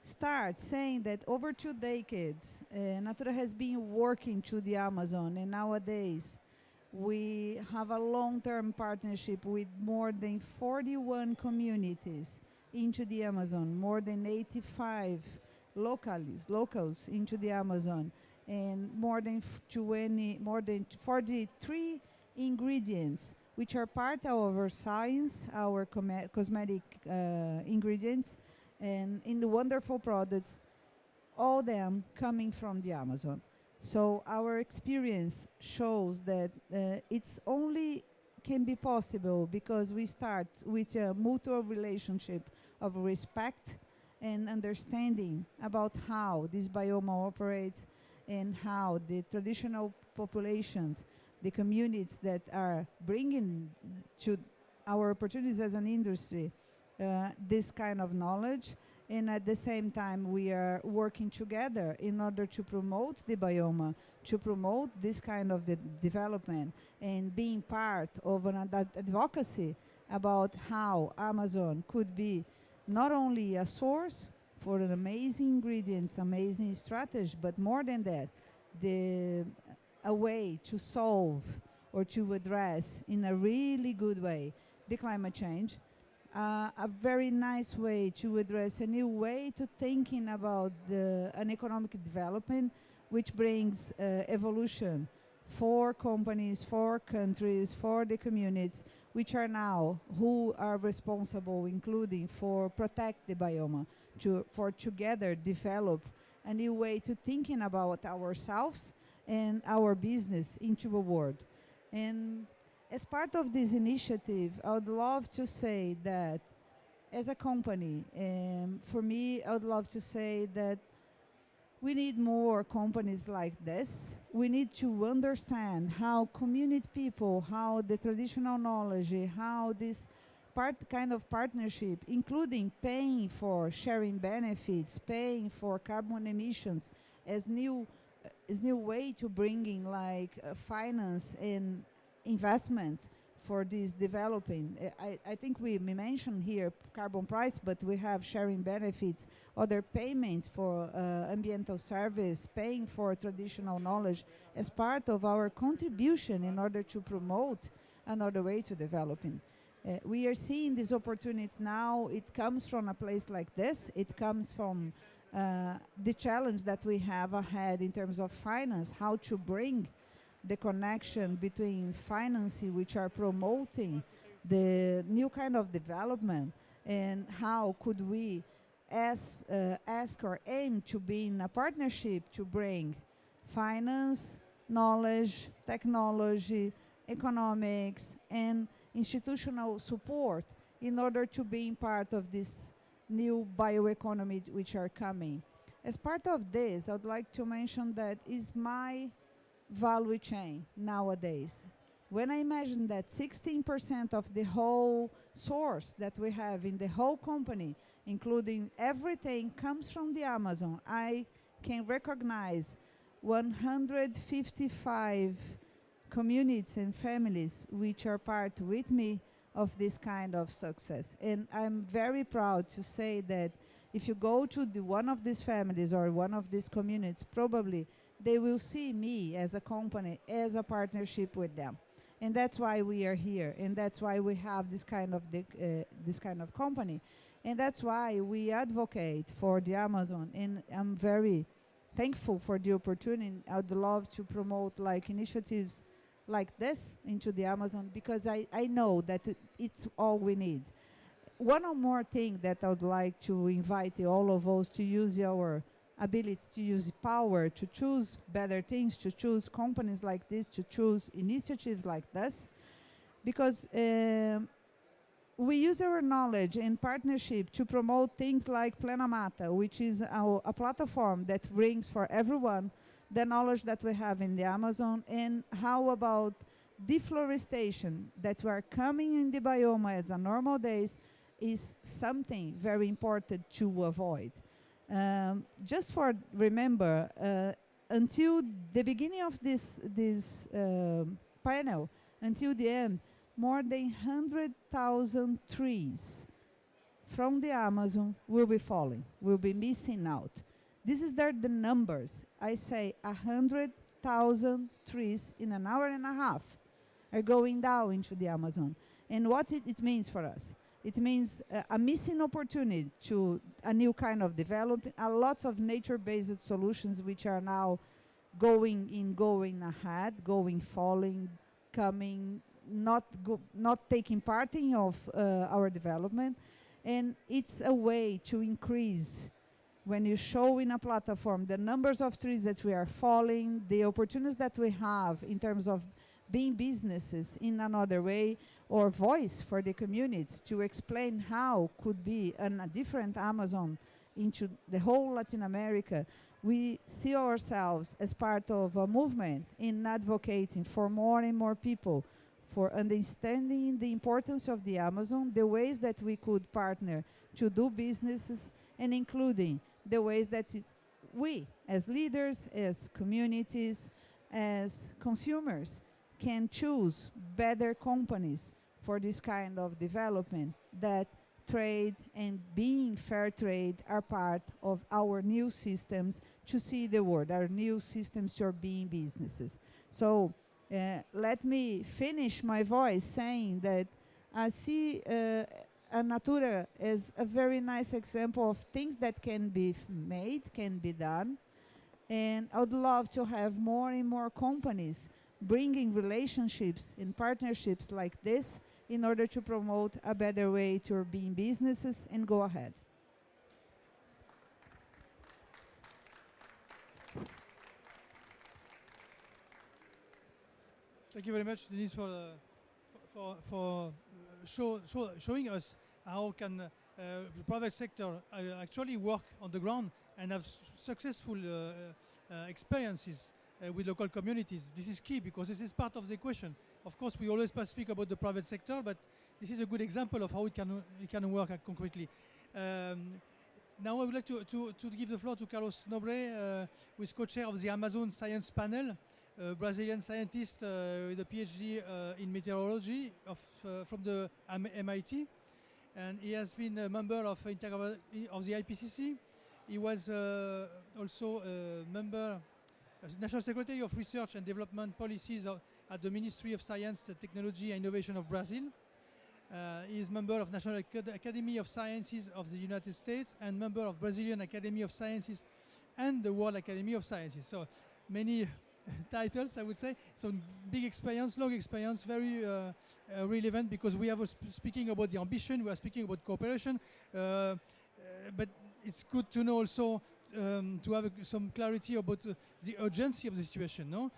start saying that over 2 decades, Natura has been working to the Amazon, and nowadays we have a long-term partnership with more than 41 communities into the Amazon, more than 85 locals into the Amazon, and more than 43 ingredients, which are part of our science, our cosmetic ingredients, and in the wonderful products, all them coming from the Amazon. So our experience shows that it's only can be possible because we start with a mutual relationship of respect and understanding about how this biome operates and how the traditional populations, the communities that are bringing to our opportunities as an industry this kind of knowledge And at the same time, we are working together in order to promote the bioma, to promote this kind of development, and being part of an advocacy about how Amazon could be not only a source for an amazing ingredients, amazing strategy, but more than that, a way to solve or to address in a really good way the climate change, a very nice way to address a new way to thinking about an economic development which brings evolution for companies, for countries, for the communities which are now who are responsible, including for protect the bioma, for together develop a new way to thinking about ourselves and our business into a world. And as part of this initiative, I would love to say that as a company, for me, I would love to say that we need more companies like this. We need to understand how community people, how the traditional knowledge, how this kind of partnership, including paying for sharing benefits, paying for carbon emissions, as new way to bringing like finance and investments for this developing. I think we mentioned here carbon price, but we have sharing benefits, other payments for ambiental service, paying for traditional knowledge as part of our contribution in order to promote another way to developing. We are seeing this opportunity now. It comes from a place like this. It comes from the challenge that we have ahead in terms of finance, how to bring the connection between financing, which are promoting the new kind of development, and how could we ask or aim to be in a partnership to bring finance, knowledge, technology, economics, and institutional support in order to be part of this new bioeconomy which are coming. As part of this, I would like to mention that is my value chain nowadays. When I imagine that 16% of the whole source that we have in the whole company, including everything, comes from the Amazon, I can recognize 155 communities and families which are part with me of this kind of success. And I'm very proud to say that if you go to one of these families or one of these communities, probably they will see me as a company, as a partnership with them. And that's why we are here, and that's why we have this kind of company, and that's why we advocate for the Amazon. And I'm very thankful for the opportunity. I'd love to promote like initiatives like this into the Amazon, because I know that it's all we need. One more thing that I would like to invite all of us to use our ability to use power to choose better things, to choose companies like this, to choose initiatives like this, because we use our knowledge and partnership to promote things like Plena Mata, which is a platform that brings for everyone the knowledge that we have in the Amazon. And how about deforestation that we are coming in the biome as a normal days is something very important to avoid. Just for remember, until the beginning of this panel, until the end, more than 100,000 trees from the Amazon will be falling, will be missing out. This is the numbers. I say 100,000 trees in an hour and a half are going down into the Amazon. And what it means for us? It means a missing opportunity to a new kind of development, a lot of nature-based solutions which are now going ahead, falling, coming, not taking part in of our development. And it's a way to increase, when you show in a platform the numbers of trees that we are falling, the opportunities that we have in terms of being businesses in another way, or voice for the communities to explain how could be a different Amazon into the whole Latin America. We see ourselves as part of a movement in advocating for more and more people, for understanding the importance of the Amazon, the ways that we could partner to do businesses, and including the ways that we, as leaders, as communities, as consumers, can choose better companies for this kind of development, that trade and being fair trade are part of our new systems to see the world, our new systems to being businesses. So let me finish my voice saying that I see Natura as a very nice example of things that can be made, can be done. And I would love to have more and more companies bringing relationships and partnerships like this in order to promote a better way to being businesses and go ahead. Thank you very much, Denise, for showing us how can the private sector actually work on the ground and have successful experiences with local communities. This is key because this is part of the equation. Of course, we always speak about the private sector, but this is a good example of how it can work concretely. Now I would like to give the floor to Carlos Nobre, who is co-chair of the Amazon Science Panel, a Brazilian scientist with a PhD in meteorology from the MIT. And he has been a member of the IPCC. He was also a member, as National Secretary of Research and Development Policies at the Ministry of Science, Technology and Innovation of Brazil. He is member of National Academy of Sciences of the United States and member of Brazilian Academy of Sciences and the World Academy of Sciences. So many titles, I would say. So big experience, long experience, very relevant because we are speaking about the ambition, we are speaking about cooperation, but it's good to know also to have some clarity about the urgency of the situation, no?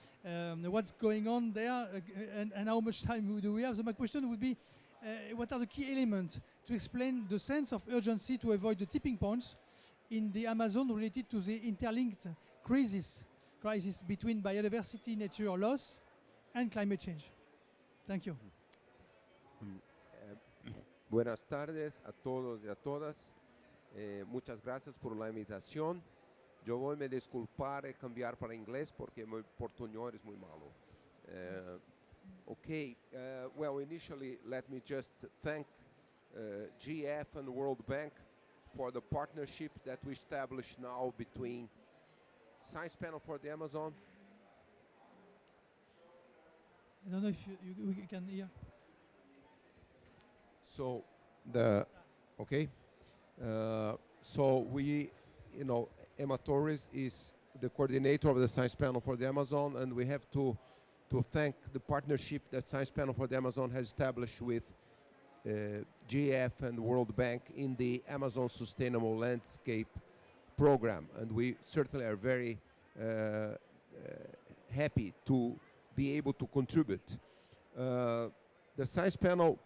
What's going on there and how much time do we have. So my question would be, what are the key elements to explain the sense of urgency to avoid the tipping points in the Amazon related to the interlinked crisis between biodiversity, nature loss, and climate change? Thank you. Buenas tardes a todos y a todas. Muchas gracias por la invitación. Yo voy a me disculpar y cambiar para inglés porque mi portuñol es muy malo. Well, initially, let me just thank GF and World Bank for the partnership that we established now between Science Panel for the Amazon. I don't know if you can hear. So we, Emma Torres is the coordinator of the Science Panel for the Amazon, and we have to thank the partnership that Science Panel for the Amazon has established with GF and World Bank in the Amazon Sustainable Landscape program. And we certainly are very happy to be able to contribute. The Science Panel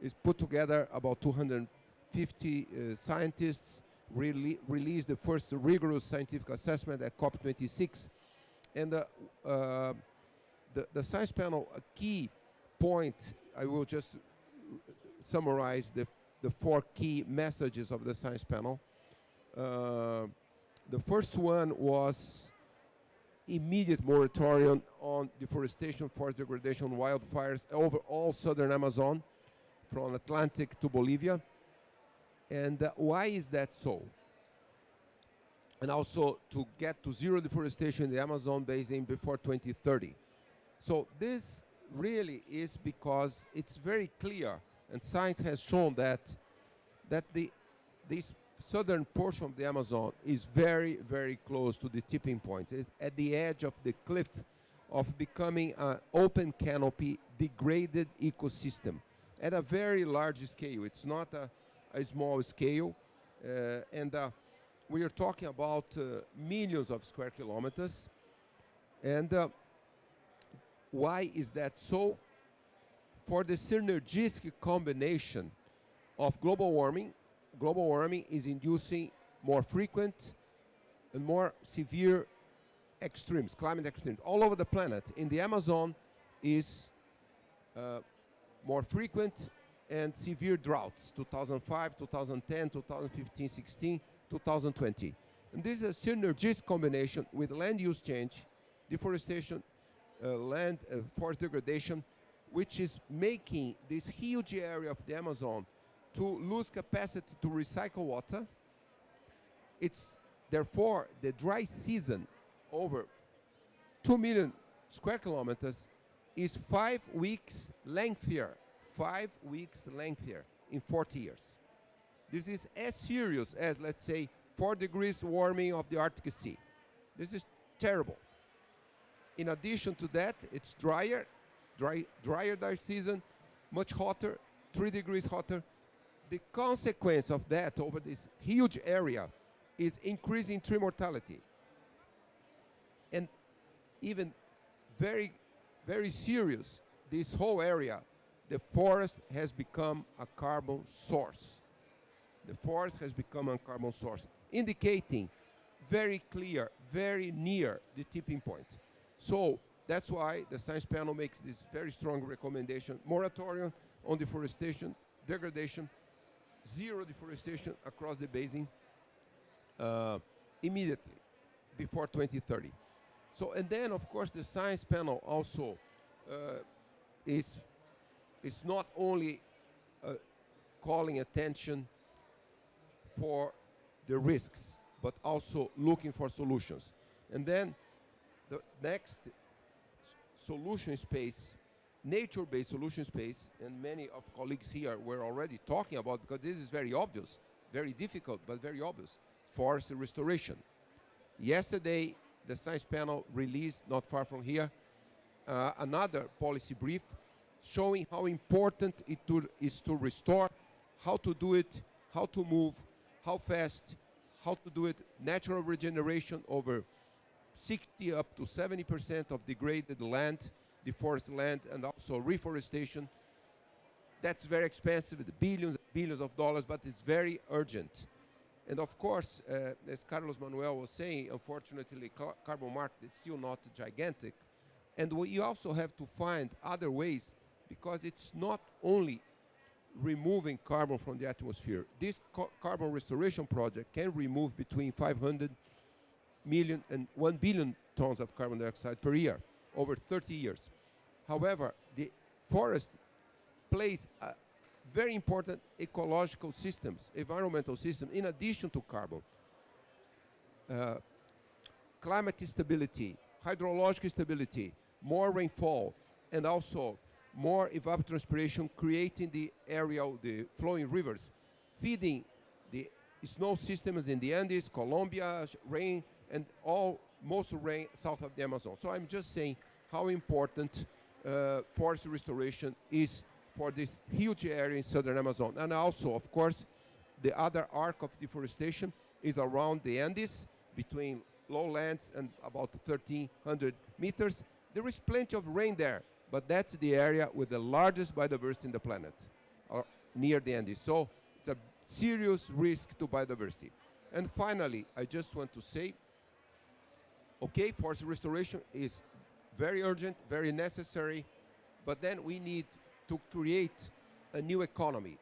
is put together about 250 scientists, released the first rigorous scientific assessment at COP26. And the Science Panel, a key point, I will just summarize the four key messages of the Science Panel. The first one was immediate moratorium on deforestation, forest degradation, wildfires over all southern Amazon, from Atlantic to Bolivia. And why is that so? And also to get to zero deforestation in the Amazon basin before 2030. So this really is because it's very clear, and science has shown that this southern portion of the Amazon is very, very close to the tipping point. It's at the edge of the cliff of becoming an open canopy, degraded ecosystem at a very large scale. It's not a small scale. And we are talking about millions of square kilometers. And why is that so? For the synergistic combination of global warming is inducing more frequent and more severe extremes, climate extremes, all over the planet. In the Amazon is more frequent and severe droughts, 2005, 2010, 2015, 16, 2020. And this is a synergistic combination with land use change, deforestation, land forest degradation, which is making this huge area of the Amazon to lose capacity to recycle water. It's therefore the dry season over 2 million square kilometers is 5 weeks lengthier, 5 weeks lengthier in 40 years. This is as serious as, let's say, 4 degrees warming of the Arctic Sea. This is terrible. In addition to that, it's drier dry season, much hotter, 3 degrees hotter. The consequence of that over this huge area is increasing tree mortality. And even very, very serious, this whole area, the forest has become a carbon source. The forest has become a carbon source, indicating very clear, very near the tipping point. So that's why the science panel makes this very strong recommendation: moratorium on deforestation, degradation, zero deforestation across the basin immediately before 2030. So, and then of course the science panel also is not only calling attention for the risks, but also looking for solutions. And then the next solution space, nature-based solution space, and many of colleagues here were already talking about, because this is very obvious, very difficult, but very obvious, forest restoration. Yesterday, the science panel released, not far from here, another policy brief showing how important it is to restore, how to do it, how to move, how fast, how to do it, natural regeneration over 60 up to 70% of degraded land, deforested land, and also reforestation. That's very expensive, billions and billions of dollars, but it's very urgent. And of course, as Carlos Manuel was saying, unfortunately, carbon market is still not gigantic. And we also have to find other ways, because it's not only removing carbon from the atmosphere. This carbon restoration project can remove between 500 million and 1 billion tons of carbon dioxide per year over 30 years. However, the forest plays a very important ecological systems, environmental system, in addition to carbon. Climate stability, hydrological stability, more rainfall, and also more evapotranspiration, creating the area of the flowing rivers, feeding the snow systems in the Andes, Colombia, rain, and most rain south of the Amazon. So I'm just saying how important forest restoration is for this huge area in southern Amazon. And also, of course, the other arc of deforestation is around the Andes, between lowlands and about 1,300 meters. There is plenty of rain there, but that's the area with the largest biodiversity in the planet, near the Andes. So it's a serious risk to biodiversity. And finally, I just want to say, okay, forest restoration is very urgent, very necessary, but then we need to create a new economy.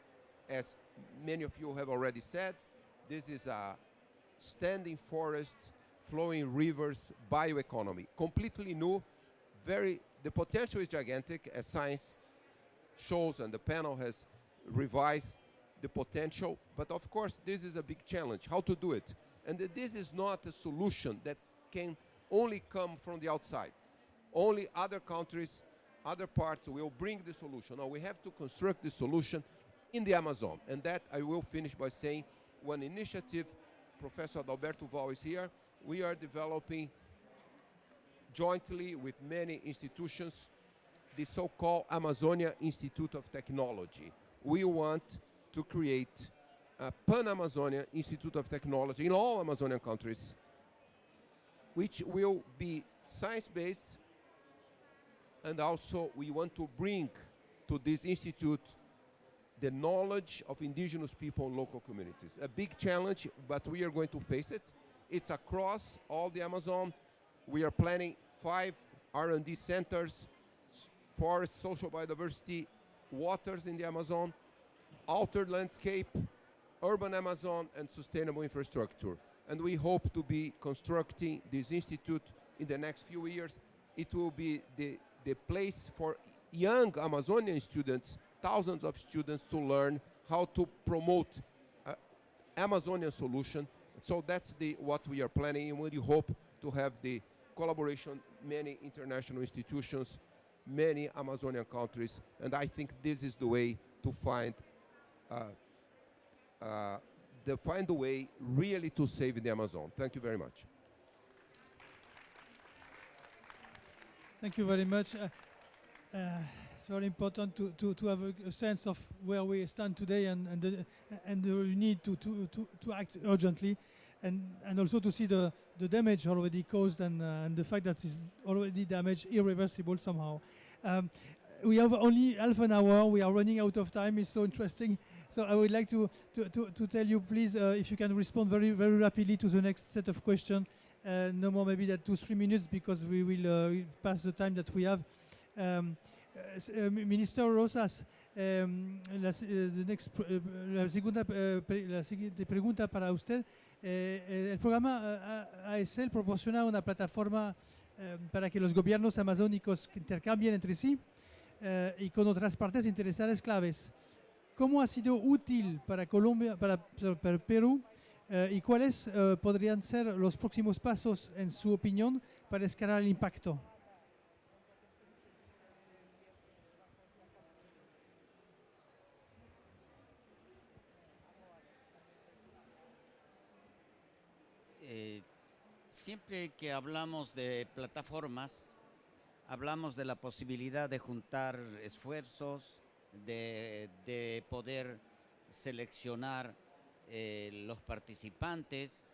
As many of you have already said, this is a standing forest, flowing rivers bioeconomy, completely new. The potential is gigantic, as science shows, and the panel has revised the potential. But of course, this is a big challenge, how to do it. And this is not a solution that can only come from the outside. Only other countries, other parts will bring the solution. Now we have to construct the solution in the Amazon. And that I will finish by saying one initiative, Professor Adalberto Val is here, we are developing jointly with many institutions the so-called Amazonia Institute of Technology. We want to create a Pan-Amazonia Institute of Technology in all Amazonian countries, which will be science-based, and also we want to bring to this institute the knowledge of indigenous people and local communities. A big challenge, but we are going to face it. It's across all the Amazon. We are planning 5 R&D centers, forest, social biodiversity, waters in the Amazon, altered landscape, urban Amazon and sustainable infrastructure. And we hope to be constructing this institute in the next few years. It will be the place for young Amazonian students, thousands of students, to learn how to promote Amazonian solution. So that's what we are planning, and we hope to have the collaboration, many international institutions, many Amazonian countries, and I think this is the way to find a way really to save the Amazon. Thank you very much. Thank you very much. It's very important to have a sense of where we stand today and the need to act urgently, and also to see the damage already caused and the fact that it's already damage irreversible somehow. We have only half an hour. We are running out of time. It's so interesting. So I would like to tell you, please, if you can respond very, very rapidly to the next set of questions. No more maybe than 2-3 minutes, because we will pass the time that we have. Minister Rosas, la siguiente pregunta para usted. El programa ASL proporciona una plataforma para que los gobiernos amazónicos intercambien entre sí y con otras partes interesadas claves. ¿Cómo ha sido útil para Colombia, para Perú, y cuáles podrían ser los próximos pasos, en su opinión, para escalar el impacto? Siempre que hablamos de plataformas, hablamos de la posibilidad de juntar esfuerzos, de poder seleccionar los participantes,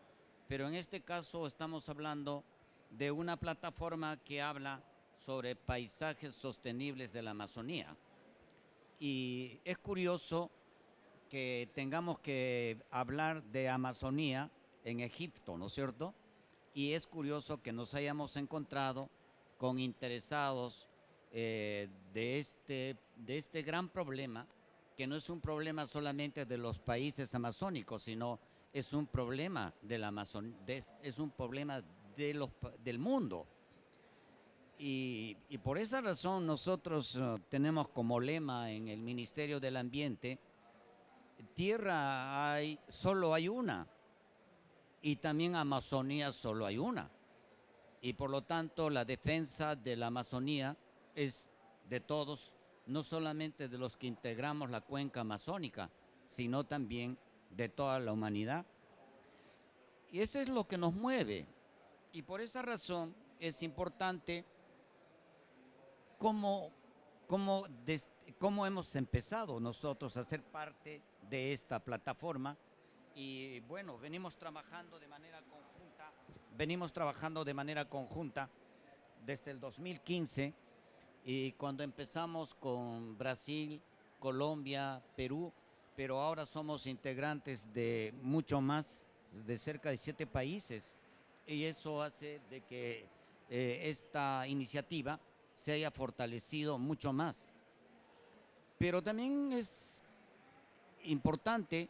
pero en este caso estamos hablando de una plataforma que habla sobre paisajes sostenibles de la Amazonía. Y es curioso que tengamos que hablar de Amazonía en Egipto, ¿no es cierto? Y es curioso que nos hayamos encontrado con interesados de este gran problema, que no es un problema solamente de los países amazónicos, sino es un problema es un problema del mundo. Y por esa razón nosotros tenemos como lema en el Ministerio del Ambiente: tierra solo hay una, y también Amazonía solo hay una. Y por lo tanto la defensa de la Amazonía es de todos, no solamente de los que integramos la cuenca amazónica, sino también de toda la humanidad. Y eso es lo que nos mueve. Y por esa razón es importante cómo hemos empezado nosotros a ser parte de esta plataforma. Y bueno, venimos trabajando de manera conjunta desde el 2015, y cuando empezamos con Brasil, Colombia, Perú, pero ahora somos integrantes de mucho más, de cerca de 7 países, y eso hace de que esta iniciativa se haya fortalecido mucho más. Pero también es importante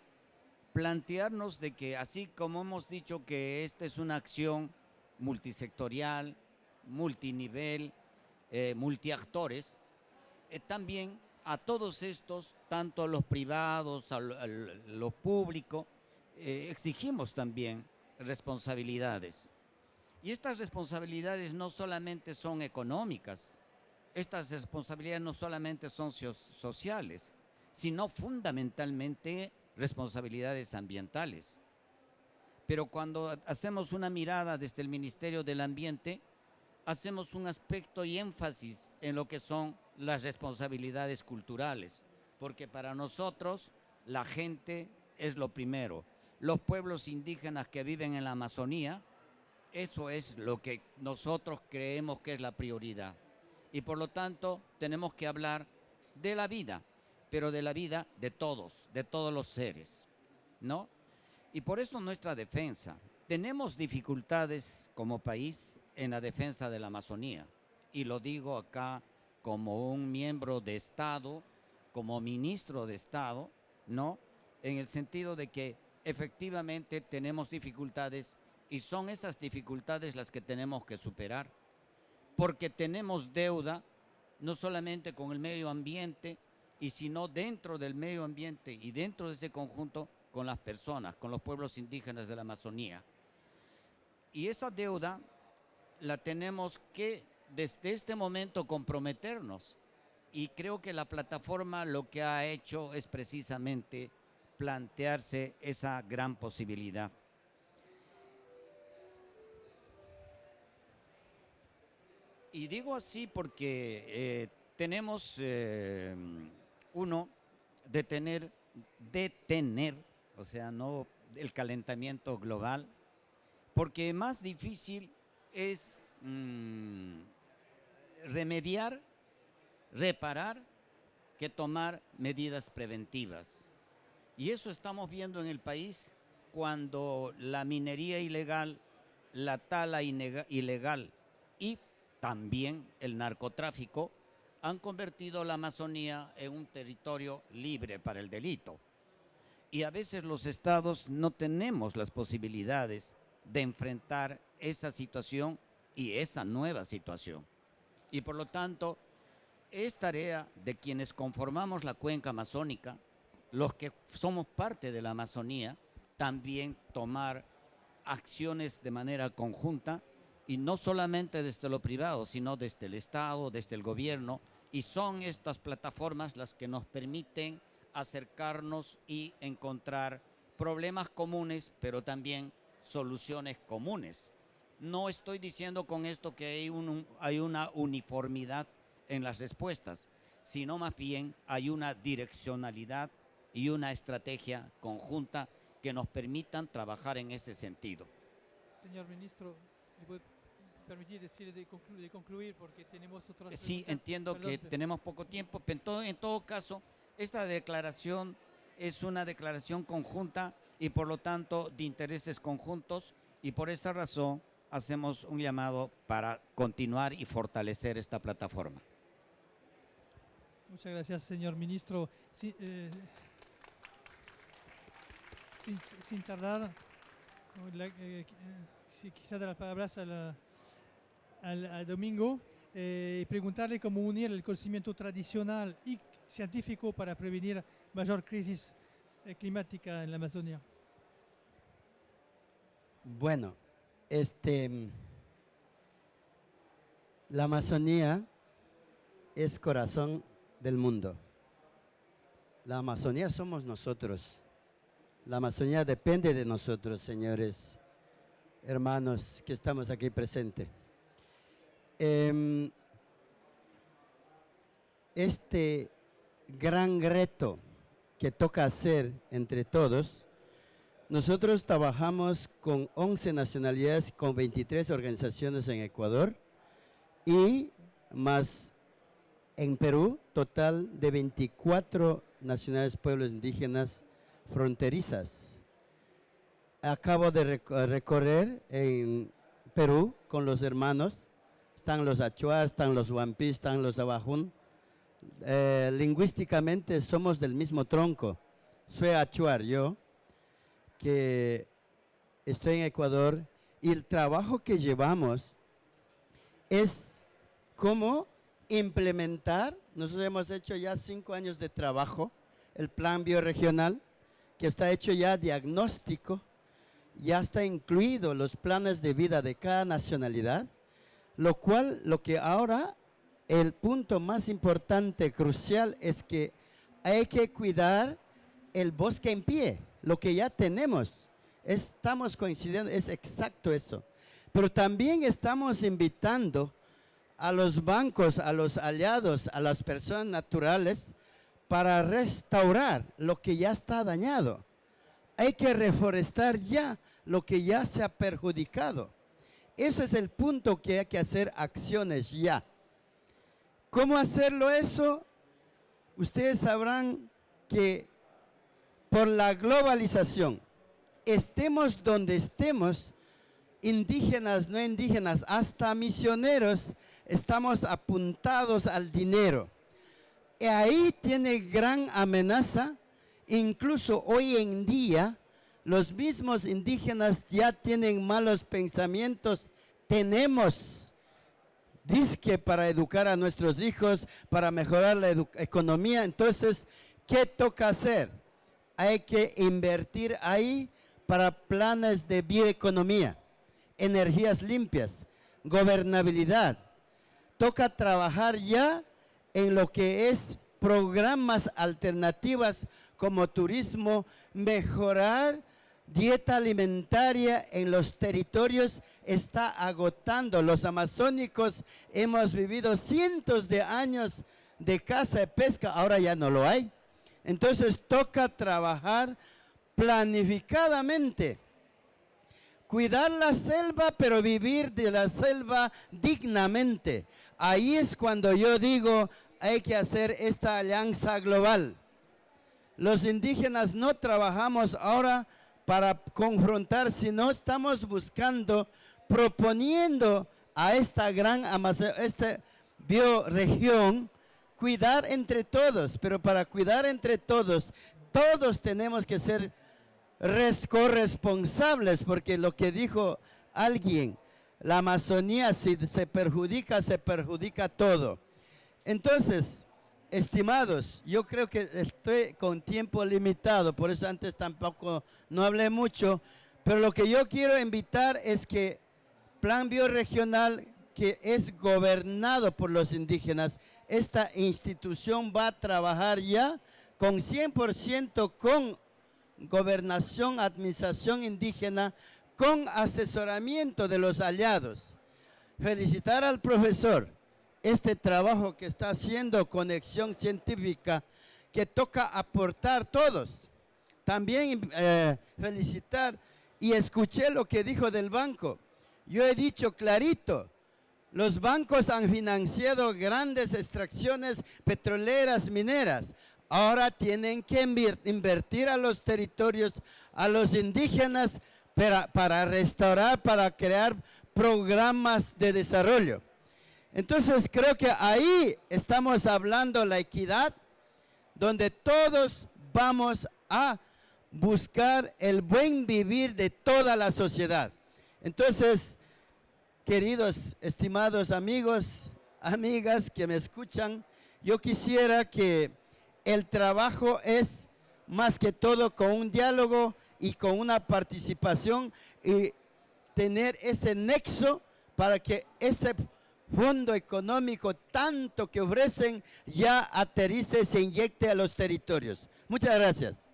plantearnos de que, así como hemos dicho que esta es una acción multisectorial, multinivel, multiactores, también a todos estos, tanto a los privados, a lo público, exigimos también responsabilidades. Y estas responsabilidades no solamente son económicas, estas responsabilidades no solamente son sociales, sino fundamentalmente responsabilidades ambientales. Pero cuando hacemos una mirada desde el Ministerio del Ambiente, hacemos un aspecto y énfasis en lo que son las responsabilidades culturales, porque para nosotros la gente es lo primero. Los pueblos indígenas que viven en la Amazonía, eso es lo que nosotros creemos que es la prioridad. Y por lo tanto tenemos que hablar de la vida, pero de la vida de todos los seres, ¿no? Y por eso nuestra defensa. Tenemos dificultades como país en la defensa de la Amazonía, y lo digo acá como un miembro de Estado, como ministro de Estado, ¿no? en el sentido de que efectivamente tenemos dificultades y son esas dificultades las que tenemos que superar, porque tenemos deuda no solamente con el medio ambiente, y sino dentro del medio ambiente y dentro de ese conjunto con las personas, con los pueblos indígenas de la Amazonía. Y esa deuda la tenemos que desde este momento comprometernos, y creo que la plataforma lo que ha hecho es precisamente plantearse esa gran posibilidad. Y digo así porque tenemos uno, detener, o sea, no el calentamiento global, porque más difícil es remediar, reparar, que tomar medidas preventivas. Y eso estamos viendo en el país cuando la minería ilegal, la tala ilegal y también el narcotráfico han convertido la Amazonía en un territorio libre para el delito. Y a veces los estados no tenemos las posibilidades de enfrentar esa situación y esa nueva situación. Y por lo tanto, es tarea de quienes conformamos la cuenca amazónica, los que somos parte de la Amazonía, también tomar acciones de manera conjunta, y no solamente desde lo privado, sino desde el Estado, desde el gobierno, y son estas plataformas las que nos permiten acercarnos y encontrar problemas comunes, pero también soluciones comunes. No estoy diciendo con esto que hay una uniformidad en las respuestas, sino más bien hay una direccionalidad y una estrategia conjunta que nos permitan trabajar en ese sentido. Señor ministro, si puede permitir de concluir porque tenemos otras Sí, preguntas. entiendo que Perdón. tenemos poco tiempo, pero en todo caso, esta declaración es una declaración conjunta y por lo tanto de intereses conjuntos, y por esa razón hacemos un llamado para continuar y fortalecer esta plataforma. Muchas gracias, señor ministro. Sin tardar, si quisiera dar las palabras al Domingo y preguntarle cómo unir el conocimiento tradicional y científico para prevenir mayor crisis climática en la Amazonia. Bueno, la Amazonía es corazón del mundo. La Amazonía somos nosotros. La Amazonía depende de nosotros, señores, hermanos que estamos aquí presentes. Este gran reto que toca hacer entre todos, nosotros trabajamos con 11 nacionalidades, con 23 organizaciones en Ecuador y más en Perú, total de 24 nacionalidades, pueblos indígenas fronterizas. Acabo de recorrer en Perú con los hermanos, están los Achuar, están los Huampí, están los Abajún. Lingüísticamente somos del mismo tronco. Soy Achuar, yo, que estoy en Ecuador, y el trabajo que llevamos es cómo implementar. Nosotros hemos hecho ya 5 años de trabajo, el plan bioregional, que está hecho ya diagnóstico, ya está incluido los planes de vida de cada nacionalidad, lo cual, lo que ahora, el punto más importante, crucial, es que hay que cuidar el bosque en pie, lo que ya tenemos. Estamos coincidiendo, es exacto eso. Pero también estamos invitando a los bancos, a los aliados, a las personas naturales para restaurar lo que ya está dañado. Hay que reforestar ya lo que ya se ha perjudicado. Ese es el punto que hay que hacer acciones ya. ¿Cómo hacerlo eso? Ustedes sabrán que por la globalización, estemos donde estemos, indígenas, no indígenas, hasta misioneros, estamos apuntados al dinero. Y ahí tiene gran amenaza Incluso hoy en día, los mismos indígenas ya tienen malos pensamientos. Tenemos disque para educar a nuestros hijos, para mejorar la economía. Entonces, ¿qué toca hacer? Hay que invertir ahí para planes de bioeconomía, energías limpias, gobernabilidad. Toca trabajar ya en lo que es programas alternativas como turismo, mejorar dieta alimentaria en los territorios está agotando. Los amazónicos hemos vivido cientos de años de caza y pesca, ahora ya no lo hay. Entonces toca trabajar planificadamente, cuidar la selva, pero vivir de la selva dignamente. Ahí es cuando yo digo, hay que hacer esta alianza global. Los indígenas no trabajamos ahora para confrontar, sino estamos buscando, proponiendo a esta gran esta bioregión, cuidar entre todos, pero para cuidar entre todos, todos tenemos que ser corresponsables, porque lo que dijo alguien, la Amazonía si se perjudica todo. Entonces, estimados, yo creo que estoy con tiempo limitado, por eso antes tampoco no hablé mucho, pero lo que yo quiero invitar es que Plan Bioregional, que es gobernado por los indígenas, esta institución va a trabajar ya con 100% con gobernación, administración indígena, con asesoramiento de los aliados. Felicitar al profesor. Este trabajo que está haciendo Conexión Científica, que toca aportar todos. También felicitar, y escuché lo que dijo del banco. Yo he dicho clarito, los bancos han financiado grandes extracciones petroleras, mineras. Ahora tienen que invertir a los territorios, a los indígenas, para restaurar, para crear programas de desarrollo. Entonces creo que ahí estamos hablando la equidad, donde todos vamos a buscar el buen vivir de toda la sociedad. Entonces, queridos, estimados amigos, amigas que me escuchan, yo quisiera que el trabajo es más que todo con un diálogo y con una participación y tener ese nexo para que ese fondo económico tanto que ofrecen ya aterrice, se inyecte a los territorios. Muchas gracias.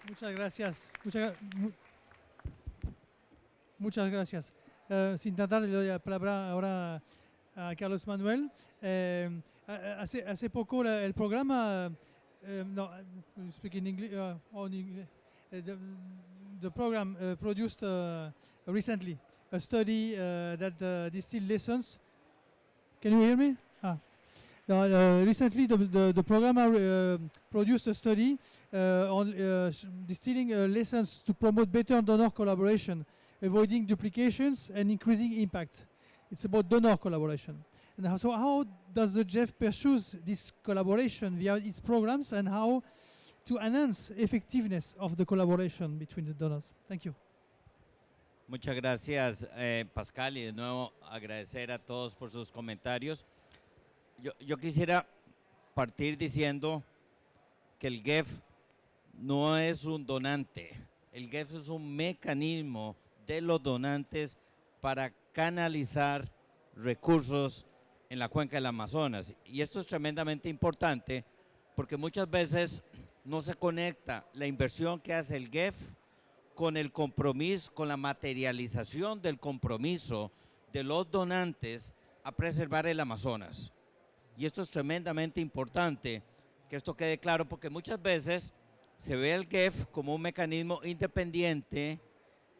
Muchas gracias. Muchas gracias. Sin tratar, le doy la palabra ahora a Carlos Manuel. Hace poco el programa, no, I speak in English, the program produced recently a study that distilled lessons. Can you hear me? Recently, the program produced a study on distilling lessons to promote better donor collaboration, avoiding duplications and increasing impact. It's about donor collaboration. And so how does the GEF pursue this collaboration via its programs, and how to enhance effectiveness of the collaboration between the donors? Thank you. Muchas gracias, Pascal, y de nuevo agradecer a todos por sus comentarios. Yo quisiera partir diciendo que el GEF no es un donante, el GEF es un mecanismo de los donantes para canalizar recursos en la cuenca del Amazonas. Y esto es tremendamente importante porque muchas veces no se conecta la inversión que hace el GEF con el compromiso, con la materialización del compromiso de los donantes a preservar el Amazonas. Y esto es tremendamente importante, que esto quede claro, porque muchas veces se ve el GEF como un mecanismo independiente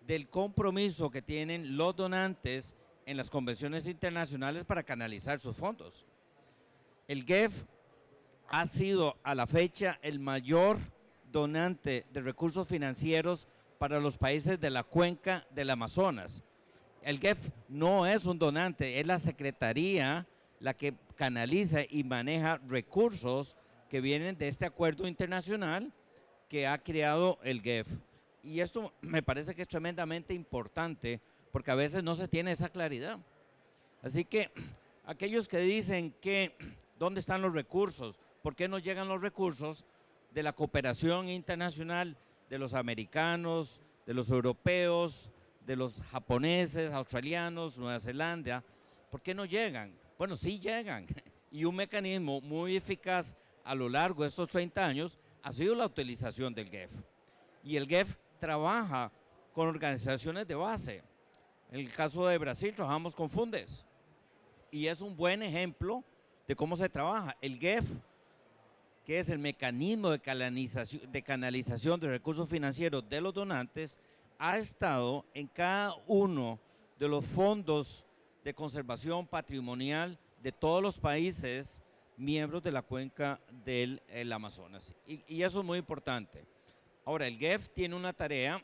del compromiso que tienen los donantes en las convenciones internacionales para canalizar sus fondos. El GEF ha sido a la fecha el mayor donante de recursos financieros para los países de la cuenca del Amazonas. El GEF no es un donante, es la Secretaría la que canaliza y maneja recursos que vienen de este acuerdo internacional que ha creado el GEF. Y esto me parece que es tremendamente importante porque a veces no se tiene esa claridad. Así que aquellos que dicen que dónde están los recursos, por qué no llegan los recursos de la cooperación internacional de los americanos, de los europeos, de los japoneses, australianos, Nueva Zelanda, ¿por qué no llegan? Bueno, sí llegan. Y un mecanismo muy eficaz a lo largo de estos 30 años ha sido la utilización del GEF. Y el GEF trabaja con organizaciones de base. En el caso de Brasil trabajamos con Fundes. Y es un buen ejemplo de cómo se trabaja. El GEF, que es el mecanismo de canalización de recursos financieros de los donantes, ha estado en cada uno de los fondos de conservación patrimonial de todos los países miembros de la cuenca del Amazonas. Y eso es muy importante. Ahora, el GEF tiene una tarea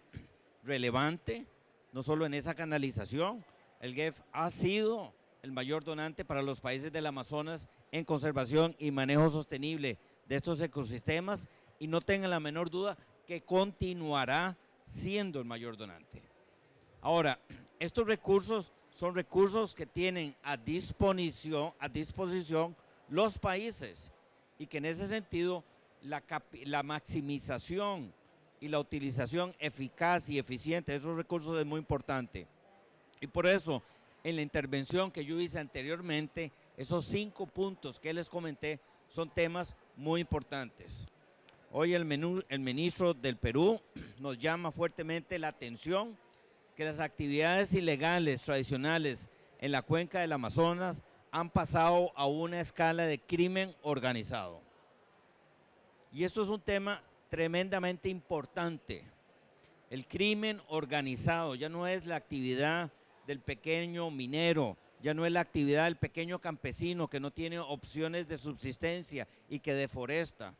relevante, no solo en esa canalización. El GEF ha sido el mayor donante para los países del Amazonas en conservación y manejo sostenible de estos ecosistemas, y no tengan la menor duda que continuará siendo el mayor donante. Ahora, estos recursos son recursos que tienen a disposición los países, y que en ese sentido la maximización y la utilización eficaz y eficiente de esos recursos es muy importante. Y por eso, en la intervención que yo hice anteriormente, esos 5 puntos que les comenté son temas muy importantes. Hoy el ministro del Perú nos llama fuertemente la atención que las actividades ilegales tradicionales en la cuenca del Amazonas han pasado a una escala de crimen organizado. Y esto es un tema tremendamente importante. El crimen organizado ya no es la actividad del pequeño minero, ya no es la actividad del pequeño campesino que no tiene opciones de subsistencia y que deforesta.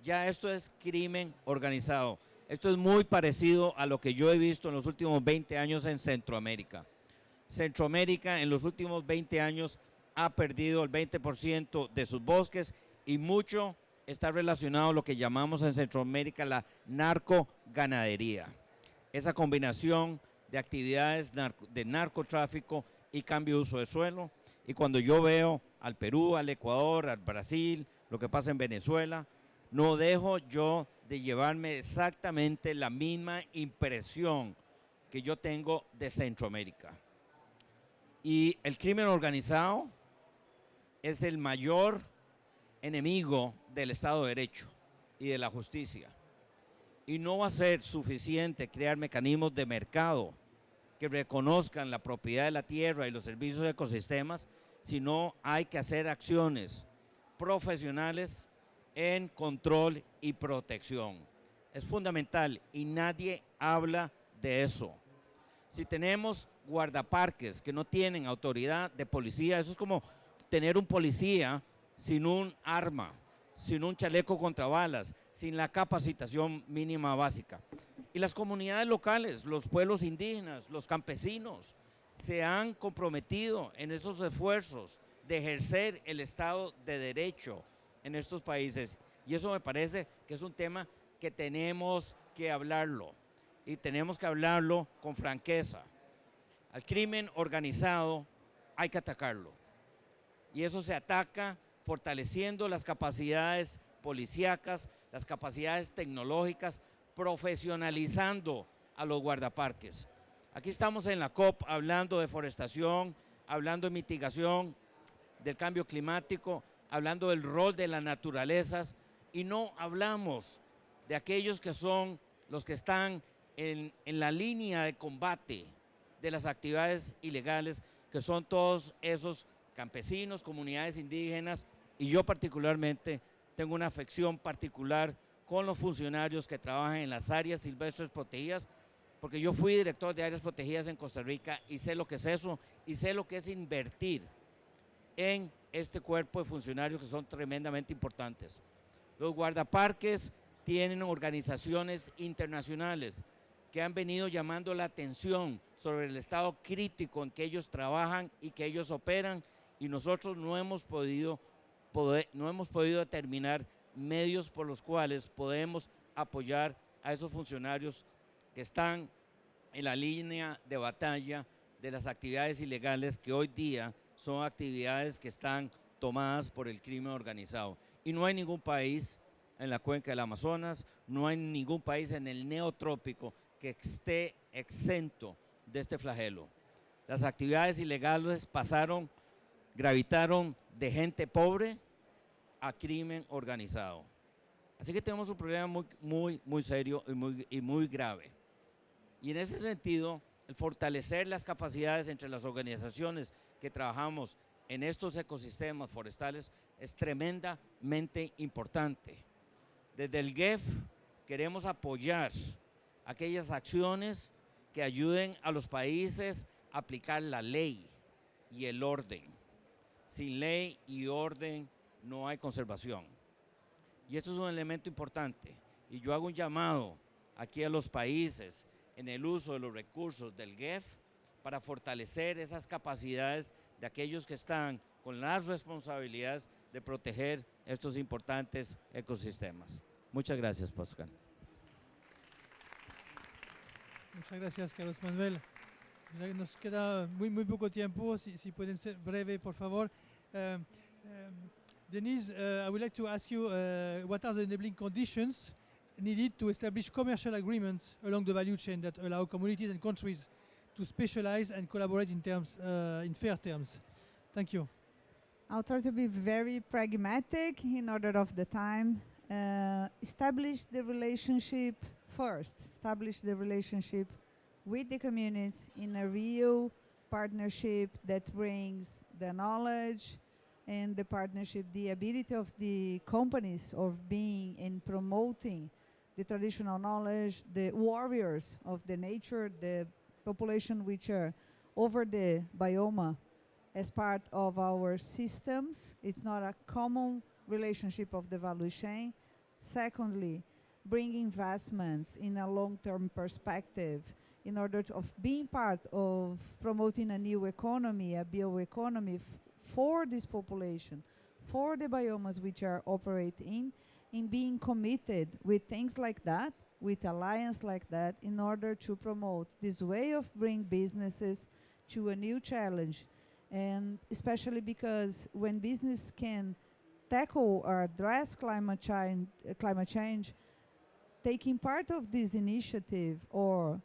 Ya esto es crimen organizado. Esto es muy parecido a lo que yo he visto en los últimos 20 años en Centroamérica. Centroamérica en los últimos 20 años ha perdido el 20% de sus bosques, y mucho está relacionado a lo que llamamos en Centroamérica la narcoganadería. Esa combinación de actividades de narcotráfico y cambio de uso de suelo. Y cuando yo veo al Perú, al Ecuador, al Brasil, lo que pasa en Venezuela, no dejo yo de llevarme exactamente la misma impresión que yo tengo de Centroamérica. Y el crimen organizado es el mayor enemigo del Estado de Derecho y de la justicia. Y no va a ser suficiente crear mecanismos de mercado que reconozcan la propiedad de la tierra y los servicios de ecosistemas, sino hay que hacer acciones profesionales en control y protección. Es fundamental y nadie habla de eso. Si tenemos guardaparques que no tienen autoridad de policía, eso es como tener un policía sin un arma, sin un chaleco contra balas, sin la capacitación mínima básica. Y las comunidades locales, los pueblos indígenas, los campesinos, se han comprometido en esos esfuerzos de ejercer el Estado de Derecho en estos países. Y eso me parece que es un tema que tenemos que hablarlo, y tenemos que hablarlo con franqueza. Al crimen organizado hay que atacarlo, y eso se ataca fortaleciendo las capacidades policíacas, las capacidades tecnológicas, profesionalizando a los guardaparques. Aquí estamos en la COP hablando de forestación, hablando de mitigación del cambio climático, hablando del rol de las naturalezas, y no hablamos de aquellos que son los que están en la línea de combate de las actividades ilegales, que son todos esos campesinos, comunidades indígenas, y yo particularmente tengo una afección particular con los funcionarios que trabajan en las áreas silvestres protegidas, porque yo fui director de áreas protegidas en Costa Rica y sé lo que es eso, y sé lo que es invertir en este cuerpo de funcionarios que son tremendamente importantes. Los guardaparques tienen organizaciones internacionales que han venido llamando la atención sobre el estado crítico en que ellos trabajan y que ellos operan, y nosotros no hemos podido determinar medios por los cuales podemos apoyar a esos funcionarios que están en la línea de batalla de las actividades ilegales que hoy día son actividades que están tomadas por el crimen organizado. Y no hay ningún país en la cuenca del Amazonas, no hay ningún país en el neotrópico que esté exento de este flagelo. Las actividades ilegales gravitaron de gente pobre a crimen organizado. Así que tenemos un problema muy serio y muy grave. Y en ese sentido, el fortalecer las capacidades entre las organizaciones que trabajamos en estos ecosistemas forestales es tremendamente importante. Desde el GEF queremos apoyar aquellas acciones que ayuden a los países a aplicar la ley y el orden. Sin ley y orden no hay conservación. Y esto es un elemento importante. Y yo hago un llamado aquí a los países en el uso de los recursos del GEF para fortalecer esas capacidades de aquellos que están con las responsabilidades de proteger estos importantes ecosistemas. Muchas gracias, Pascal. Muchas gracias, Carlos Manuel. Ya que nos queda muy poco tiempo, si pueden ser breve, por favor. Denise, I would like to ask you what are the enabling conditions needed to establish commercial agreements along the value chain that allow communities and countries to specialize and collaborate in fair terms. Thank you. I'll try to be very pragmatic in order of the time. Establish the relationship first. Establish the relationship with the communities in a real partnership that brings the knowledge and the partnership, the ability of the companies of being and promoting the traditional knowledge, the warriors of the nature, the population which are over the biome as part of our systems. It's not a common relationship of the value chain. Secondly, bring investments in a long-term perspective in order of being part of promoting a new economy, a bioeconomy for this population, for the biomes which are operating, in being committed with things like that, with alliance like that, in order to promote this way of bring businesses to a new challenge. And especially because when business can tackle or address climate change, taking part of this initiative or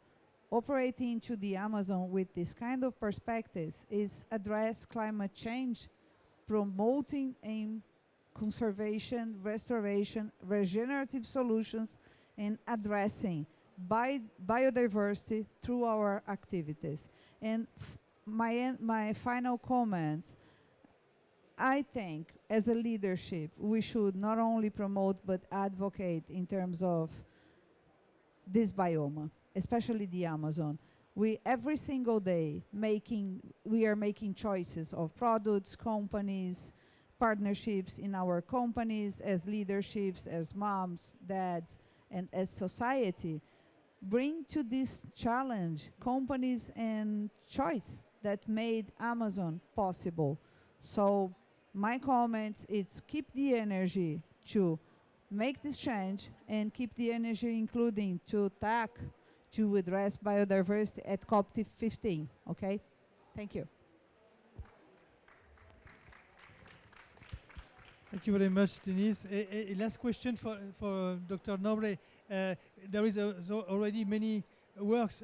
operating to the Amazon with this kind of perspectives is address climate change, promoting and conservation, restoration, regenerative solutions, and addressing biodiversity through our activities. And my final comments, I think as a leadership, we should not only promote but advocate in terms of this biome, especially the Amazon. We every single day we are making choices of products, companies, partnerships in our companies, as leaderships, as moms, dads, and as society. Bring to this challenge companies and choice that made Amazon possible. So my comments is keep the energy to make this change and keep the energy including to address biodiversity at COP15, okay? Thank you. Thank you very much, Denise. A last question for Dr. Nobre. There is already many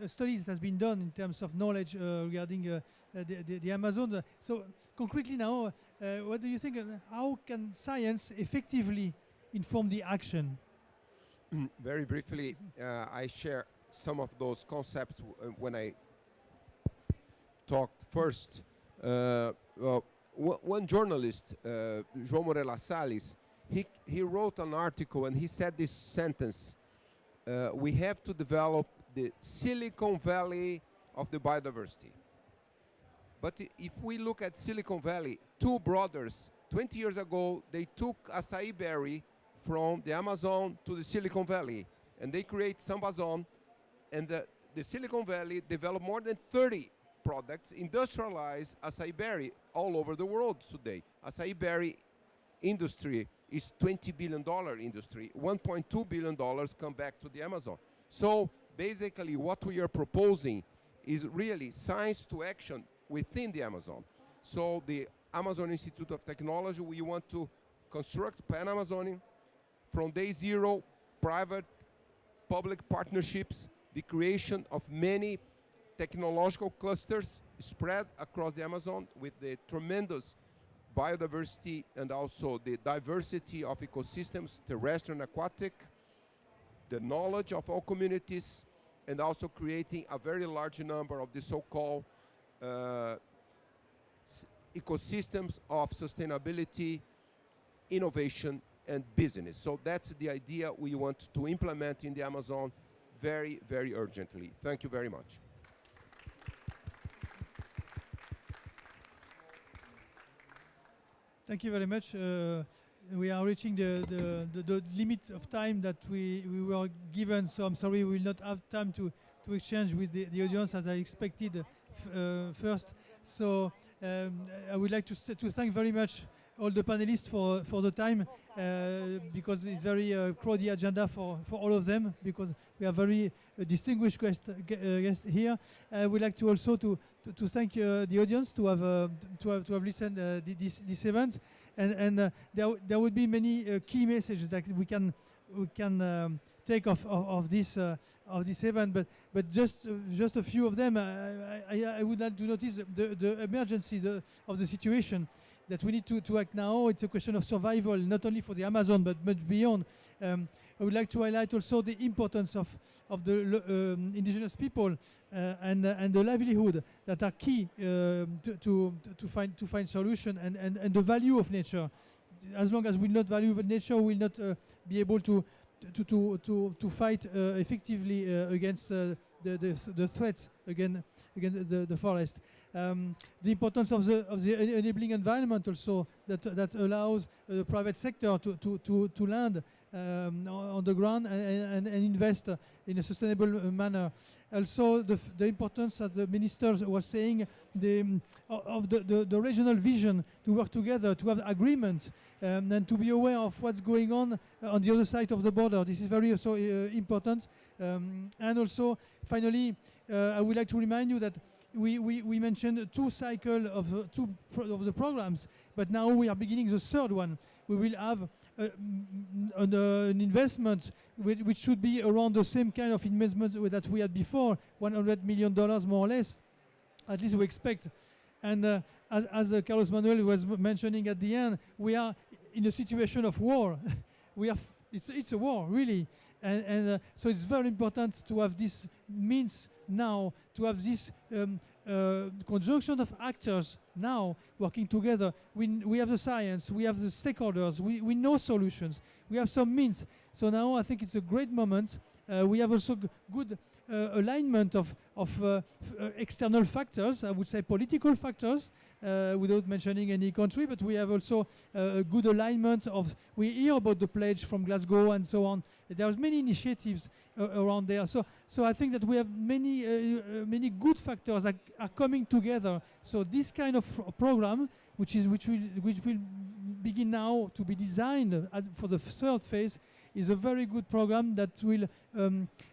studies that has been done in terms of knowledge regarding the Amazon. So concretely now, what do you think? How can science effectively inform the action? Very briefly, I share some of those concepts when I talked first. One journalist, João Moreira Salles, he wrote an article and he said this sentence: we have to develop the Silicon Valley of the biodiversity. But if we look at Silicon Valley, two brothers, 20 years ago, they took acai berry from the Amazon to the Silicon Valley, and they create Sambazon, and the Silicon Valley developed more than 30 products, industrialize acai berry all over the world today. Acai berry industry is $20 billion industry. $1.2 billion come back to the Amazon. So basically what we are proposing is really science to action within the Amazon. So the Amazon Institute of Technology, we want to construct Pan-Amazonian from day zero, private, public partnerships, the creation of many technological clusters spread across the Amazon with the tremendous biodiversity and also the diversity of ecosystems, terrestrial and aquatic, the knowledge of all communities, and also creating a very large number of the so-called ecosystems of sustainability, innovation, and business. So that's the idea we want to implement in the Amazon very, very urgently. Thank you very much. Thank you very much. We are reaching the limit of time that we were given, so I'm sorry we will not have time to exchange with the audience as I expected first. So I would like to thank very much all the panelists for the time, because it's very crowded agenda for all of them, because we have very distinguished guests here. I would like to also to thank the audience to have listened this event, and there would be many key messages that we can take of this event, but just a few of them. I would like to notice the emergency of the situation, that we need to act now. It's a question of survival, not only for the Amazon, but much beyond. I would like to highlight also the importance of the indigenous people and the livelihood that are key to find solution, and the value of nature. As long as we not value nature, we will not be able to fight effectively against the threats against the forest. The importance of the enabling environment also that allows the private sector to land on the ground and invest in a sustainable manner. Also, the importance, as the minister was saying, of the regional vision to work together, to have agreement, and to be aware of what's going on the other side of the border. This is very also important. And also, finally, I would like to remind you that we mentioned two cycles of the programs, but now we are beginning the third one. We will have an investment which should be around the same kind of investment that we had before, $100 million more or less, at least we expect. And as Carlos Manuel was mentioning at the end, we are in a situation of war. It's a war, really. And so it's very important to have this means now, to have this conjunction of actors now working together. We have the science, we have the stakeholders, we know solutions, we have some means. So now I think it's a great moment. We have also good alignment of external factors, I would say political factors, without mentioning any country, but we have also a good alignment of, we hear about the pledge from Glasgow and so on. There's many initiatives around there. So I think that we have many good factors that are coming together. So this kind of program, which will begin now to be designed for the third phase, is a very good program that will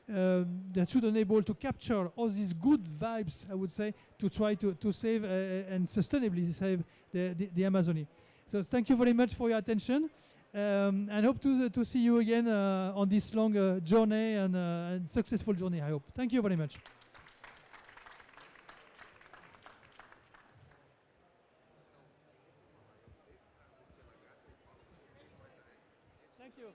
that should enable to capture all these good vibes, I would say, to try to save and sustainably save the Amazonie. So thank you very much for your attention, and hope to see you again on this long journey and successful journey, I hope. Thank you very much. Thank you.